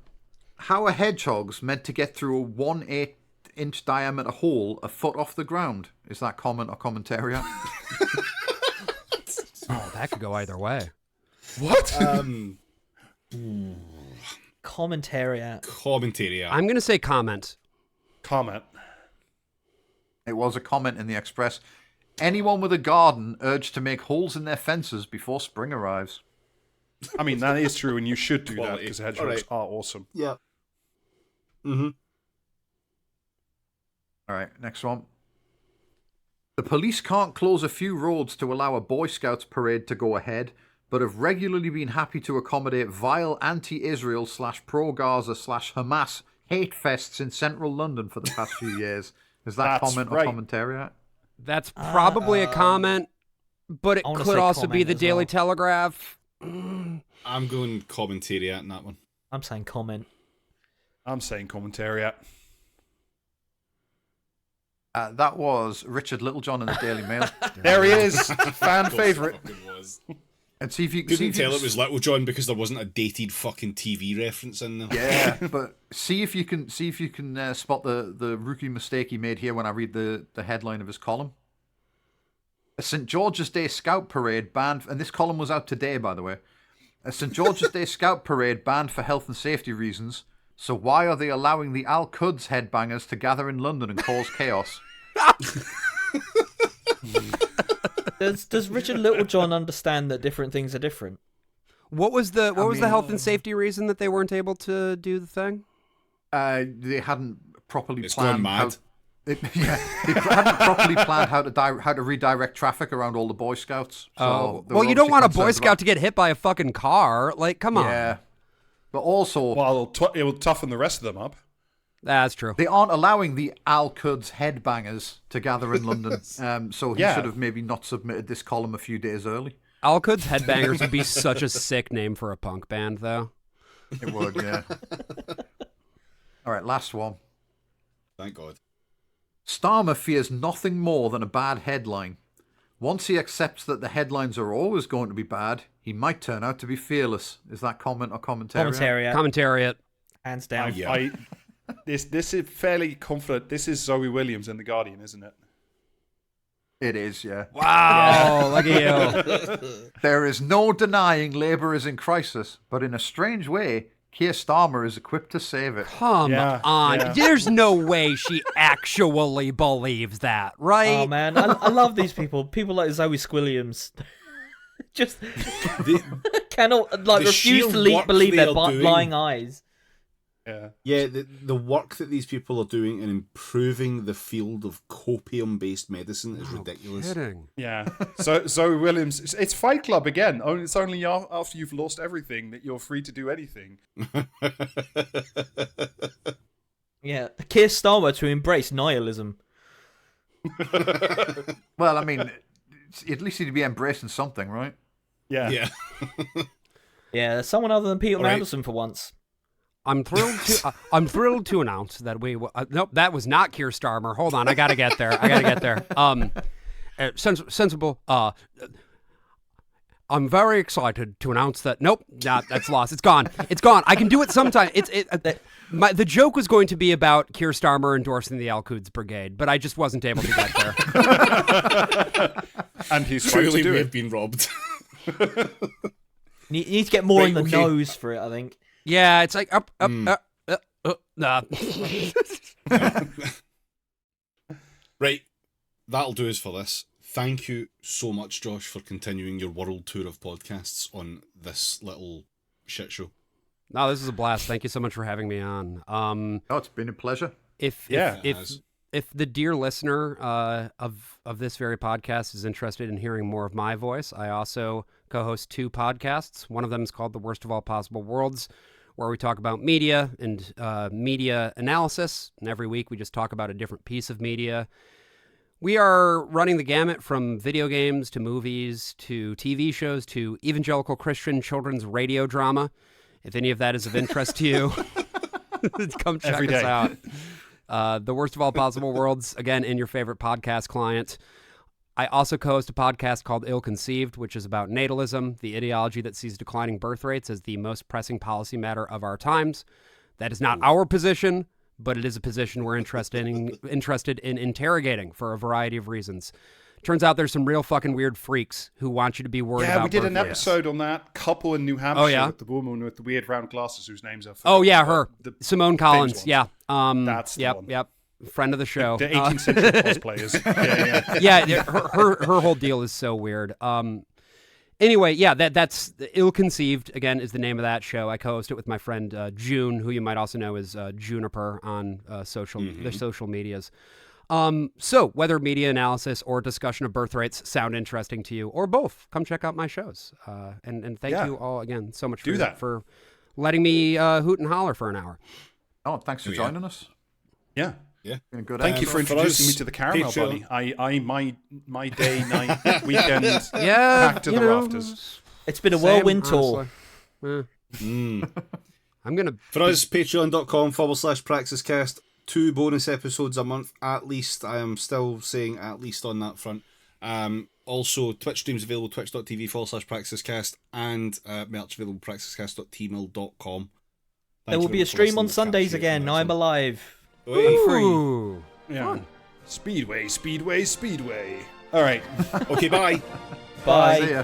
How are hedgehogs meant to get through a 1/8 inch diameter hole a foot off the ground? Is that comment or commentary? Oh, that could go either way. What? Commentariat. I'm going to say comment. Comment. It was a comment in the Express. Anyone with a garden urged to make holes in their fences before spring arrives. I mean, that is true, and you should do that Quality. because hedgehogs are awesome. Yeah. Mm-hmm. All right, next one. The police can't close a few roads to allow a Boy Scouts parade to go ahead, but have regularly been happy to accommodate vile anti-Israel / pro-Gaza / Hamas hate fests in central London for the past few years. Is that That's comment right. or commentary? That's probably a comment, but it could also be the Daily Telegraph. I'm going commentary on that one. I'm saying comment. I'm saying commentariat. That was Richard Littlejohn in the Daily Mail. There he is, fan favourite. And see if you Couldn't tell it was Little John because there wasn't a dated fucking TV reference in there. Yeah, but see if you can spot the rookie mistake he made here when I read the headline of his column. A St. George's Day Scout Parade banned, and this column was out today, by the way. A St. George's Day Scout Parade banned for health and safety reasons. So why are they allowing the Al Quds headbangers to gather in London and cause chaos? Does Richard Littlejohn understand that different things are different? What was the health and safety reason that they weren't able to do the thing? They hadn't properly It's planned. gone mad. They hadn't properly planned how to redirect traffic around all the Boy Scouts. So well, you don't want a Boy Scout to get hit by a fucking car. Like, come on. Yeah, but also, Well, it will toughen the rest of them up. That's true. they aren't allowing the Al Quds headbangers to gather in London. So he Yeah. should have maybe not submitted this column a few days early. Al Quds Headbangers would be such a sick name for a punk band, though. It would, yeah. All right, last one. Thank God. Starmer fears nothing more than a bad headline. Once he accepts that the headlines are always going to be bad, he might turn out to be fearless. Is that comment or commentary? Commentariat. Hands down. Yeah. This is fairly confident. This is Zoe Williams in The Guardian, isn't it? It is, yeah. Wow, look at you. There is no denying Labour is in crisis, but in a strange way, Keir Starmer is equipped to save it. Come on. Yeah. There's no way she actually believes that, right? Oh man, I love these people. People like Zoe Squilliams. Just cannot refuse to believe their lying eyes. Yeah, the work that these people are doing in improving the field of copium-based medicine is ridiculous. Kidding. Yeah. So Zoe Williams, it's Fight Club again. It's only after you've lost everything that you're free to do anything. Yeah, Keir Starmer to embrace nihilism. Well, I mean, at least he'd be embracing something, right? Yeah. Yeah. Yeah, someone other than Peter All right. Mandelson for once. I'm thrilled to announce that nope, that was not Keir Starmer. Hold on, I gotta get there. Sensible. I'm very excited to announce that. Nope, that's lost. It's gone. I can do it sometime. The joke was going to be about Keir Starmer endorsing the Al Quds Brigade, but I just wasn't able to get there. And he's trying Truly, to do we've it. been robbed. You need to get more in the okay. nose for it, I think. Yeah, it's like nah. Right, that'll do us for this. Thank you so much, Josh, for continuing your world tour of podcasts on this little shit show. No, this is a blast. Thank you so much for having me on. Oh, it's been a pleasure. If the dear listener of this very podcast is interested in hearing more of my voice, I also co-host 2 podcasts. One of them is called The Worst of All Possible Worlds, where we talk about media and media analysis. And every week we just talk about a different piece of media. We are running the gamut from video games to movies to TV shows to evangelical Christian children's radio drama. If any of that is of interest to you, come check us out. The Worst of All Possible Worlds, again, in your favorite podcast client. I also co-host a podcast called Ill Conceived, which is about natalism, the ideology that sees declining birth rates as the most pressing policy matter of our times. That is not our position, but it is a position we're interested in interrogating for a variety of reasons. Turns out there's some real fucking weird freaks who want you to be worried about. Yeah, we did an birth rates. episode on that couple in New Hampshire. Oh, yeah? With the woman with the weird round glasses whose names are. Oh yeah, her. Simone Collins. ones. Yeah. That's the one. Yep. friend of the show. The 18th century cosplayers. Yeah, her whole deal is so weird. Anyway, yeah, that's Ill-Conceived, again, is the name of that show. I co-host it with my friend June, who you might also know as Juniper on the social medias. So whether media analysis or discussion of birth rates sound interesting to you, or both, come check out my shows. And thank you all again so much for letting me hoot and holler for an hour. Oh, thanks for joining us. Yeah. Yeah. Thank you for introducing me to the caramel bunny. My day, night, weekend, back to the rafters. It's been a whirlwind tour. I'm gonna for us, patreon.com/praxiscast. 2 bonus episodes a month at least. I am still saying at least on that front. Also, Twitch streams available, twitch.tv/praxiscast, and merch available, praxiscast.tmail.com. There will be a stream on Sundays again. I'm alive. Ooh. Yeah. Fun. Speedway. All right. Okay, bye. Bye. See ya.